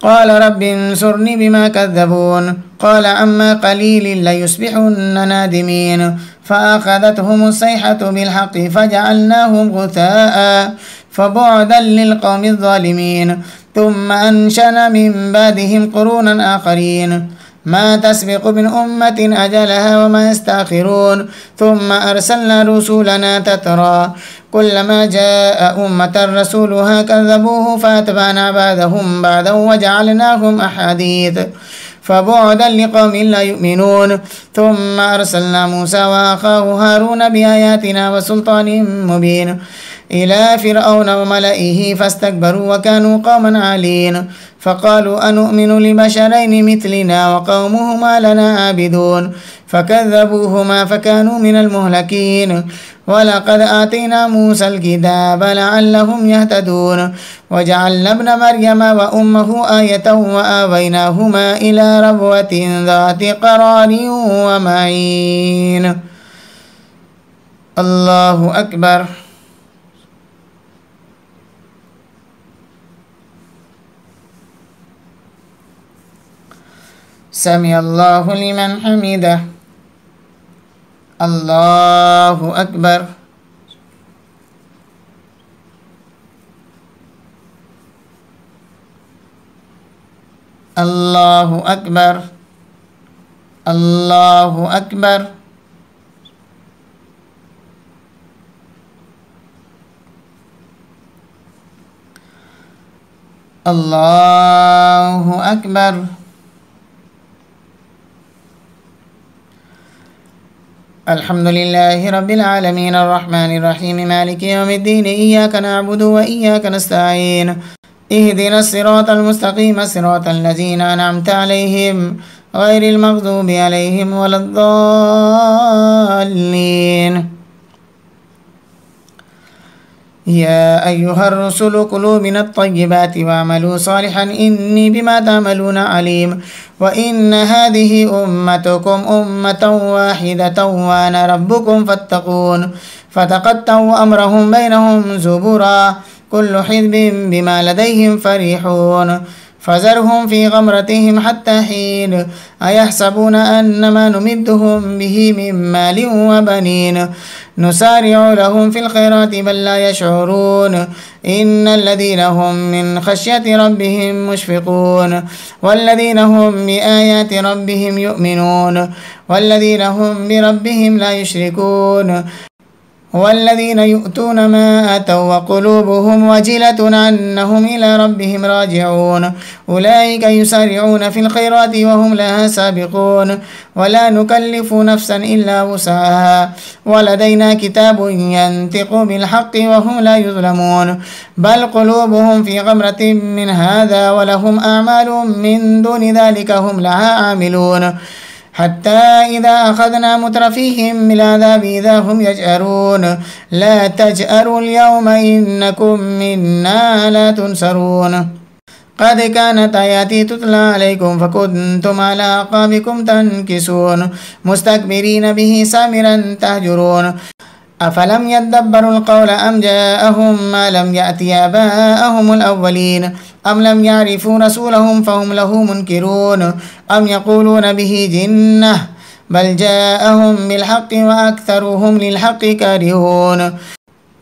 قال رب انصرني بما كذبون قال عما قليل ليصبحن نادمين فأخذتهم الصيحة بالحق فجعلناهم غثاء فبعدا للقوم الظالمين ثم أنشأنا من بعدهم قرونا آخرين ما تسبق من أمة أجلها وما يستأخرون ثم أرسلنا رسولنا تترى كلما جاء أمة رسولها كذبوه فأتبعنا بعدهم بعدا وجعلناهم أحاديث فبعدا لقوم لا يؤمنون ثم أرسلنا موسى وأخاه هارون بآياتنا وسلطان مبين إلى فرعون وملئه فاستكبروا وكانوا قوما عالين فقالوا أنؤمن لبشرين مثلنا وقومهما لنا عابدون فكذبوهما فكانوا من المهلكين ولقد آتينا موسى الكتاب لعلهم يهتدون وجعلنا ابن مريم وأمه آية وآويناهما إلى ربوة ذات قرار ومعين الله أكبر سمع الله لمن حمده الله أكبر الله أكبر الله أكبر الله أكبر الحمد لله رب العالمين الرحمن الرحيم مالك يوم الدين إياك نعبد وإياك نستعين اهدنا الصراط المستقيم صراط الذين أنعمت عليهم غير المغضوب عليهم ولا الضالين يا أيها الرسل كلوا من الطيبات واعملوا صالحا إني بما تعملون عليم وإن هذه أمتكم أمة واحدة وأنا ربكم فاتقون فتقطعوا أمرهم بينهم زبرا كل حزب بما لديهم فرحون فذرهم في غمرتهم حتى حين أيحسبون أن ما نمدهم به من مال وبنين نسارع لهم في الخيرات بل لا يشعرون إن الذين هم من خشية ربهم مشفقون والذين هم بآيات ربهم يؤمنون والذين هم بربهم لا يشركون والذين يؤتون ما آتوا وقلوبهم وجلة أنهم إلى ربهم راجعون أولئك يسارعون في الخيرات وهم لها سابقون ولا نكلف نفسا إلا وسعها ولدينا كتاب ينطق بالحق وهم لا يظلمون بل قلوبهم في غمرة من هذا ولهم أعمال من دون ذلك هم لها عاملون حتى إذا أخذنا مترفيهم بالعذاب إذا هم يجأرون لا تجأروا اليوم إنكم منا لا تنصرون قد كانت آياتي تتلى عليكم فكنتم على أعقابكم تنكسون مستكبرين به سامرا تهجرون أفلم يدبروا القول أم جاءهم ما لم يأت آباءهم الأولين أم لم يعرفوا رسولهم فهم له منكرون أم يقولون به جنة بل جاءهم بالحق وأكثرهم للحق كارهون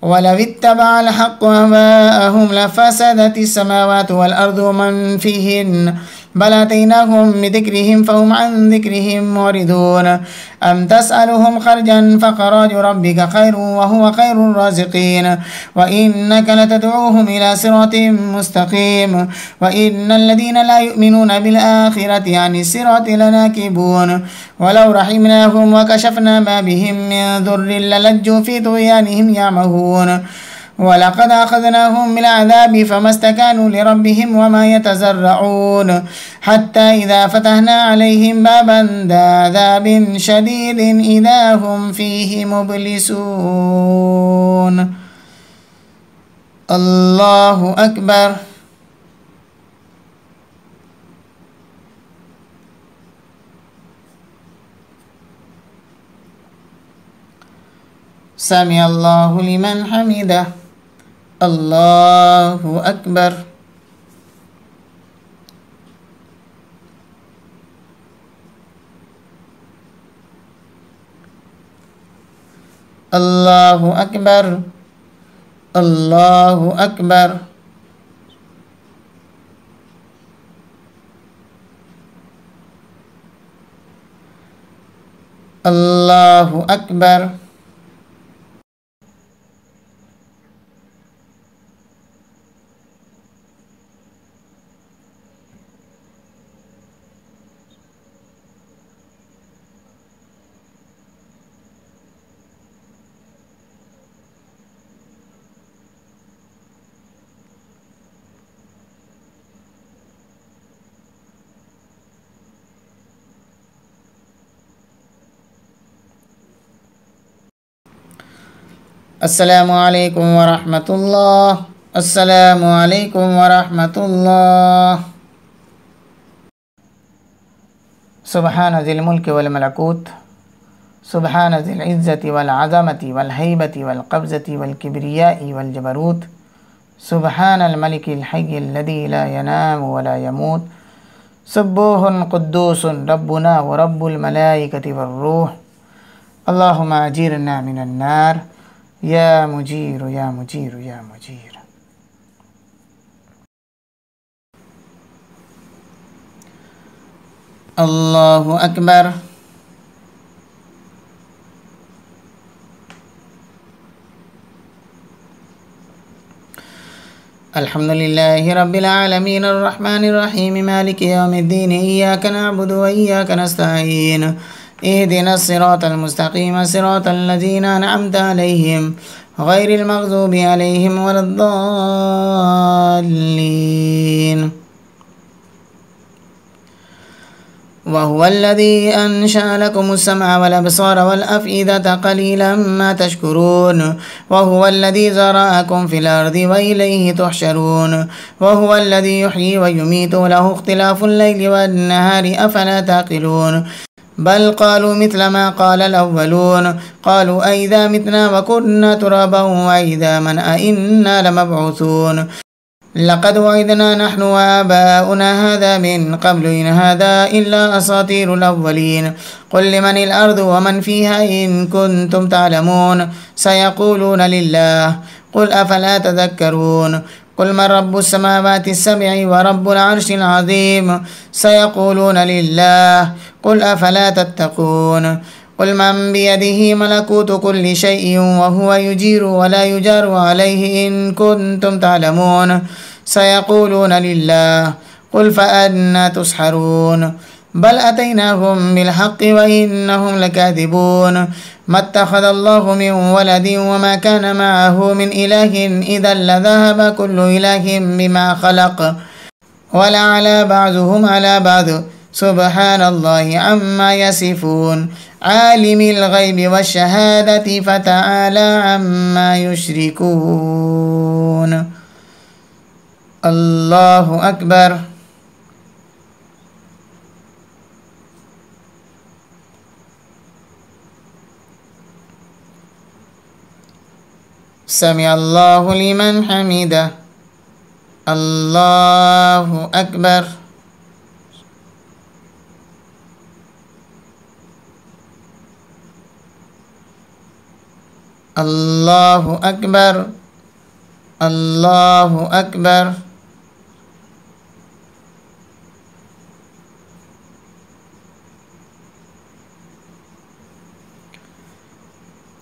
ولو اتبع الحق أهواءهم لفسدت السماوات والأرض ومن فيهن بل أتيناهم بذكرهم فهم عن ذكرهم معرضون أم تسألهم خرجا فخراج ربك خير وهو خير الرازقين وإنك لتدعوهم إلى صراط مستقيم وإن الذين لا يؤمنون بالآخرة عن الصراط لناكبون ولو رحمناهم وكشفنا ما بهم من ضر للجوا في طغيانهم يعمهون ولقد أخذناهم بالعذاب فما استكانوا لربهم وما يتزرعون حتى إذا فتحنا عليهم بابا ذا عذاب شديد إذا هم فيه مبلسون. الله أكبر. سمع الله لمن حمده. الله أكبر. الله أكبر. الله أكبر. الله أكبر. السلام عليكم ورحمة الله. السلام عليكم ورحمة الله. سبحان ذي الملك والملكوت، سبحان ذي العزة والعظمة والهيبة والقبضة والكبرياء والجبروت، سبحان الملك الحي الذي لا ينام ولا يموت، سبوح قدوس ربنا ورب الملائكة والروح. اللهم أجيرنا من النار يا مجير يا مجير يا مجير. الله أكبر. الحمد لله رب العالمين الرحمن الرحيم مالك يوم الدين إياك نعبد وإياك نستعين اهدنا الصراط المستقيم صراط الذين أنعمت عليهم غير المغضوب عليهم ولا الضالين. وهو الذي أنشأ لكم السمع والأبصار والأفئدة قليلا ما تشكرون. وهو الذي ذرأكم في الأرض وإليه تحشرون. وهو الذي يحيي ويميت وله اختلاف الليل والنهار أفلا تعقلون. بل قالوا مثل ما قال الأولون قالوا أئذا متنا وكنا ترابا وإذا من أئنا لمبعوثون. لقد وعدنا نحن وآباؤنا هذا من قبل إن هذا إلا أساطير الأولين. قل لمن الأرض ومن فيها إن كنتم تعلمون سيقولون لله قل أفلا تذكرون. قل من رب السماوات السبع ورب العرش العظيم سيقولون لله قل أفلا تتقون. قل من بيده ملكوت كل شيء وهو يجير ولا يجار عليه إن كنتم تعلمون سيقولون لله قل فأنى تسحرون. بل أتيناهم بالحق وإنهم لكاذبون. ما اتخذ الله من ولد وما كان معه من إله إذا لذهب كل إله بما خلق ولعلى بعضهم على بعض سبحان الله عما يصفون. عالم الغيب والشهادة فتعالى عما يشركون. الله أكبر. سمع الله لمن حمده. الله أكبر. الله أكبر. الله أكبر.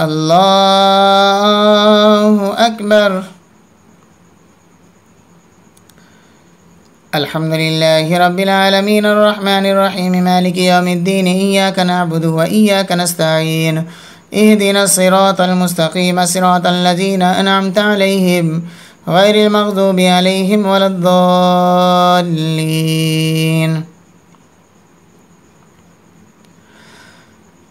الله أكبر. الحمد لله رب العالمين الرحمن الرحيم مالك يوم الدين إياك نعبد وإياك نستعين اهدنا الصراط المستقيم صراط الذين أنعمت عليهم غير المغضوب عليهم ولا الضالين.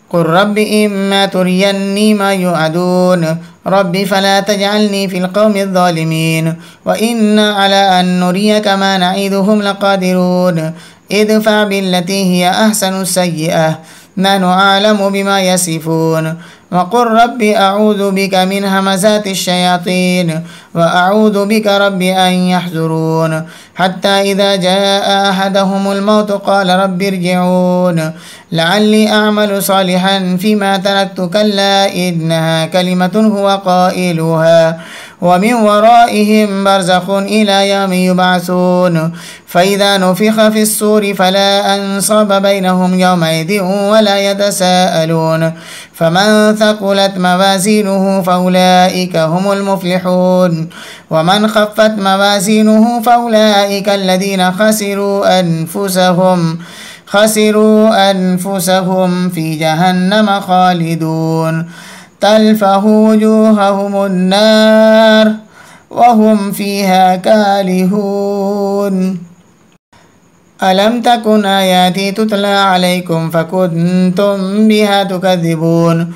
قل رب إما تريني ما يوعدون رب فلا تجعلني في القوم الظالمين وإنا على أن نريك ما نعيدهم لقادرون ادفع بالتي هي أحسن السيئة نحن أعلم بما يصفون وقل رب أعوذ بك من همزات الشياطين وأعوذ بك رب أن يحضرون حتى إذا جاء أحدهم الموت قال رب ارجعون لعلي أعمل صالحا فيما تركت كلا إنها كلمة هو قائلها ومن ورائهم برزخ إلى يوم يبعثون فإذا نفخ في الصور فلا أنصاب بينهم يومئذ ولا يتساءلون فمن ثقلت موازينه فأولئك هم المفلحون ومن خفت موازينه فأولئك الذين خسروا أنفسهم في جهنم خالدون تلفه وجوههم النار وهم فيها كالهون ألم تكن آياتي تتلى عليكم فكنتم بها تكذبون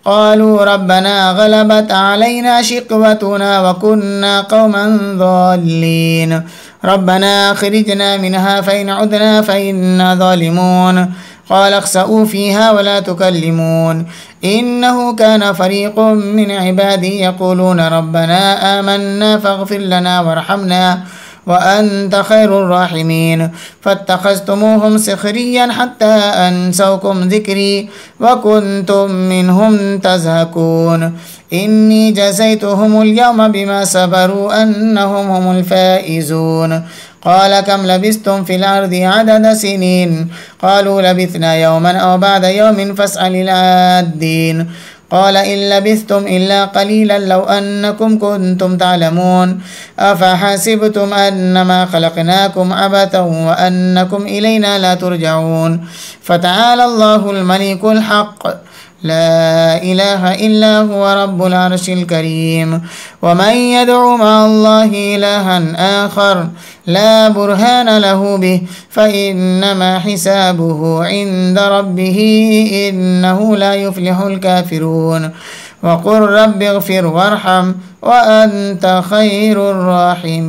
قالوا ربنا غلبت علينا شقوتنا وكنا قوما ضالين ربنا أخرجنا منها فإن عدنا فإنا ظالمون قال اخسئوا فيها ولا تكلمون إنه كان فريق من عبادي يقولون ربنا آمنا فاغفر لنا وارحمنا وأنت خير الراحمين فاتخذتموهم سخريا حتى أنسوكم ذكري وكنتم منهم تزهكون إني جزيتهم اليوم بما صبروا أنهم هم الفائزون قال كم لبثتم في الأرض عدد سنين قالوا لبثنا يوما أو بعد يوم فاسأل العادين قال إن لبثتم إلا قليلا لو أنكم كنتم تعلمون أفحسبتم أنما خلقناكم عبثا وأنكم إلينا لا ترجعون فتعالى الله الملك الحق لا إله إلا هو رب العرش الكريم ومن يدعو مع الله إلها آخر لا برهان له به فإنما حسابه عند ربه إنه لا يفلح الكافرون وقل رب اغفر وارحم وأنت خير الراحمين.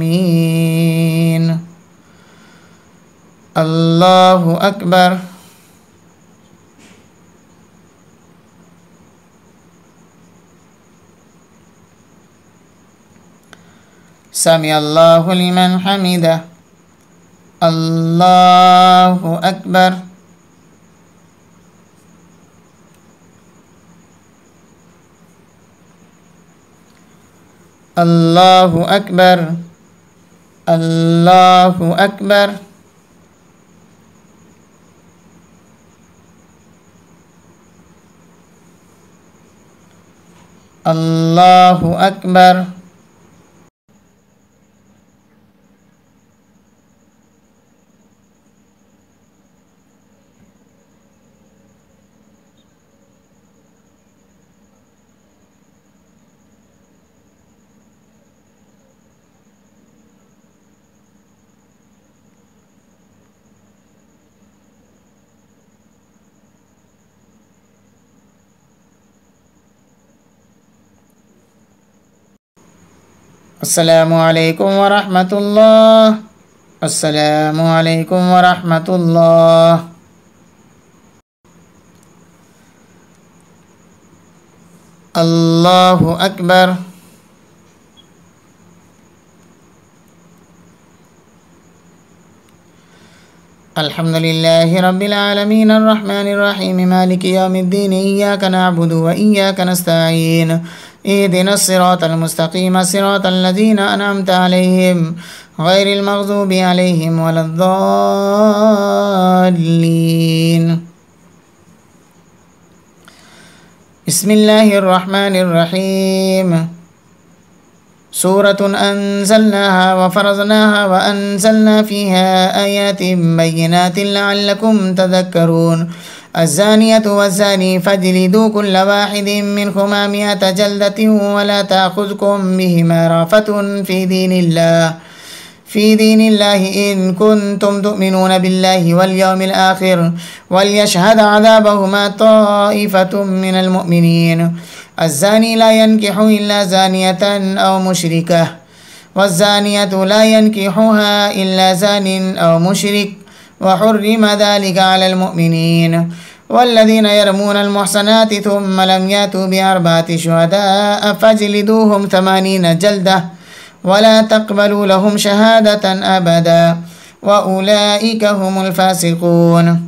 الله أكبر. سمع الله لمن حمده. الله أكبر. الله أكبر. الله أكبر. الله أكبر. السلام عليكم ورحمة الله. السلام عليكم ورحمة الله. الله أكبر. الحمد لله رب العالمين الرحمن الرحيم مالك يوم الدين إياك نعبد وإياك نستعين اهدنا الصراط المستقيم صراط الذين أنعمت عليهم غير المغضوب عليهم ولا الضالين. بسم الله الرحمن الرحيم. سورة أنزلناها وفرضناها وأنزلنا فيها آيات بينات لعلكم تذكرون. الزانية والزاني فاجلدوا كل واحد منهما 100 جلدة ولا تأخذكم بهما رأفة في دين الله إن كنتم تؤمنون بالله واليوم الآخر وليشهد عذابهما طائفة من المؤمنين. الزاني لا ينكح إلا زانية أو مشركة والزانية لا ينكحها إلا زان أو مشرك وحرم ذلك على المؤمنين. والذين يرمون المحصنات ثم لم يأتوا ب4 شهداء فاجلدوهم 80 جلدة ولا تقبلوا لهم شهادة أبدا وأولئك هم الفاسقون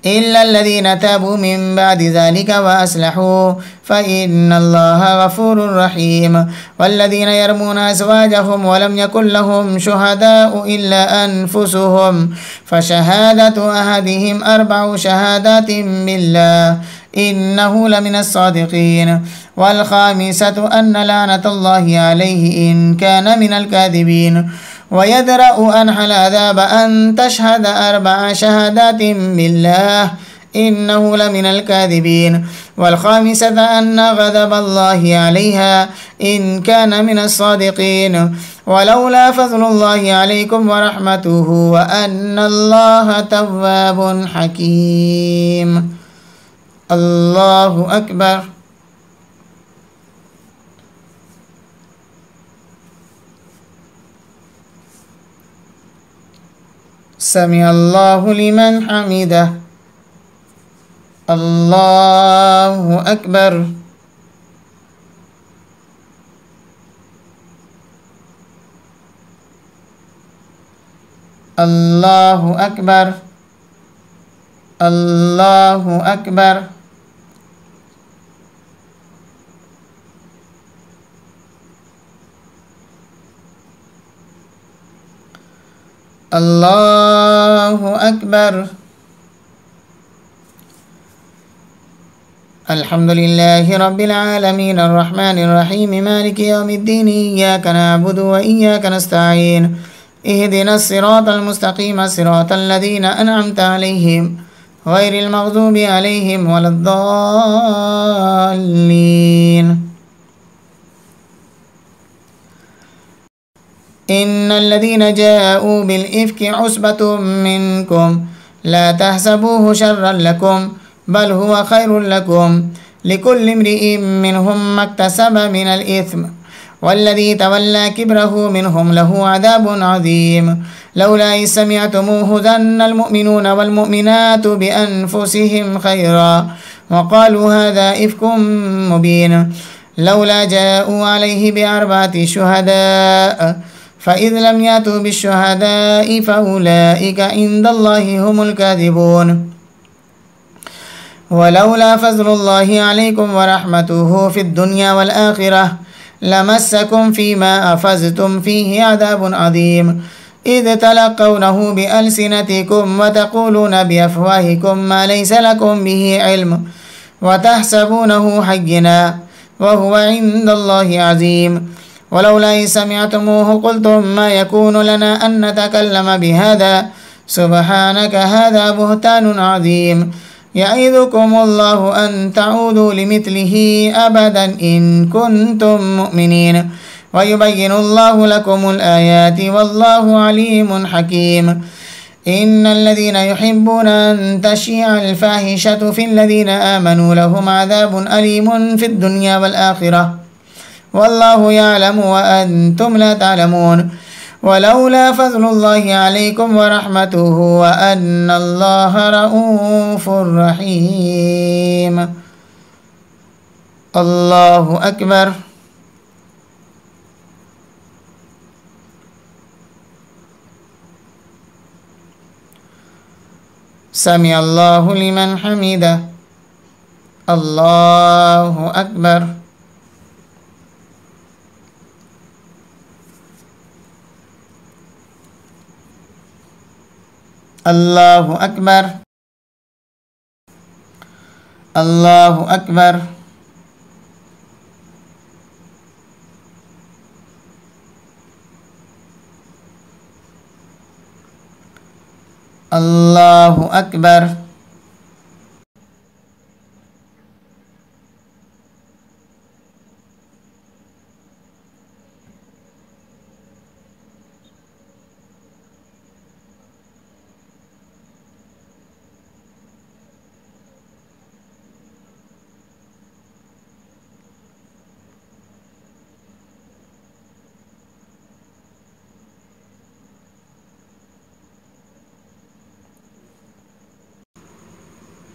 إلا الذين تابوا من بعد ذلك وأصلحوا فإن الله غفور رحيم. والذين يرمون أزواجهم ولم يكن لهم شهداء إلا أنفسهم فشهادة أحدهم 4 شهادات بالله إنه لمن الصادقين. والخامسة أن لعنة الله عليه إن كان من الكاذبين. ويدرأ أنحى العذاب أن تشهد 4 شهادات بالله إنه لمن الكاذبين. والخامسة أن غضب الله عليها إن كان من الصادقين. ولولا فضل الله عليكم ورحمته وأن الله تواب حكيم. الله أكبر. سمع الله لمن حمده. الله أكبر. الله أكبر. الله أكبر. الله أكبر. الحمد لله رب العالمين الرحمن الرحيم مالك يوم الدين إياك نعبد وإياك نستعين اهدنا الصراط المستقيم صراط الذين أنعمت عليهم غير المغضوب عليهم ولا الضالين. إن الذين جاءوا بالإفك عصبة منكم لا تحسبوه شرا لكم بل هو خير لكم لكل امرئ منهم ما اكتسب من الإثم والذي تولى كبره منهم له عذاب عظيم. لولا إذ سمعتموه ظن المؤمنون والمؤمنات بأنفسهم خيرا وقالوا هذا إفك مبين لولا جاءوا عليه ب4 شهداء فإذ لم يأتوا بالشهداء فأولئك عند الله هم الكاذبون. ولولا فضل الله عليكم ورحمته في الدنيا والآخرة لمسكم فيما أفزتم فيه عذاب عظيم إذ تلقونه بألسنتكم وتقولون بأفواهكم ما ليس لكم به علم وتحسبونه هينا وهو عند الله عظيم. ولولا إذ سمعتموه قلتم ما يكون لنا أن نتكلم بهذا سبحانك هذا بهتان عظيم يعظكم الله أن تعودوا لمثله أبدا إن كنتم مؤمنين ويبين الله لكم الآيات والله عليم حكيم. إن الذين يحبون أن تشيع الفاحشة في الذين آمنوا لهم عذاب أليم في الدنيا والآخرة والله يعلم وأنتم لا تعلمون. ولولا فضل الله عليكم ورحمته وأن الله رؤوف رحيم. الله أكبر. سمع الله لمن حمده. الله أكبر. الله أكبر. الله أكبر. الله أكبر.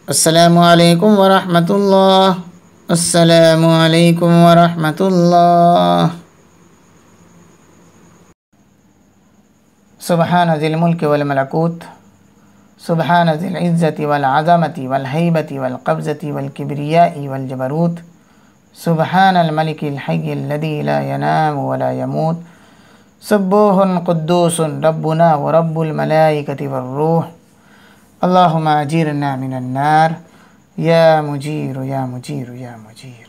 अस्सलामु अलैकुम वरहमतुल्लाह। अस्सलामु अलैकुम वरहमतुल्लाह। सुबहान ज़िल मुल्क वल मलकूत, सुबहान ज़िल इज़्ज़ति वल अज़मति वल हैबति वल क़ब्ज़ति वल किब्रियाइ वल जबरूत, सुबहानल मलिकिल हय्यिल लज़ी ला यनामु व ला यमूत, सुब्बूहुन क़ुद्दूसुन रब्बुना व रब्बुल मलाइकति वर्रूह। अल्लाहुम्मा अजीरना मिनन नार या मुजीर या मुजीर या मुजीर।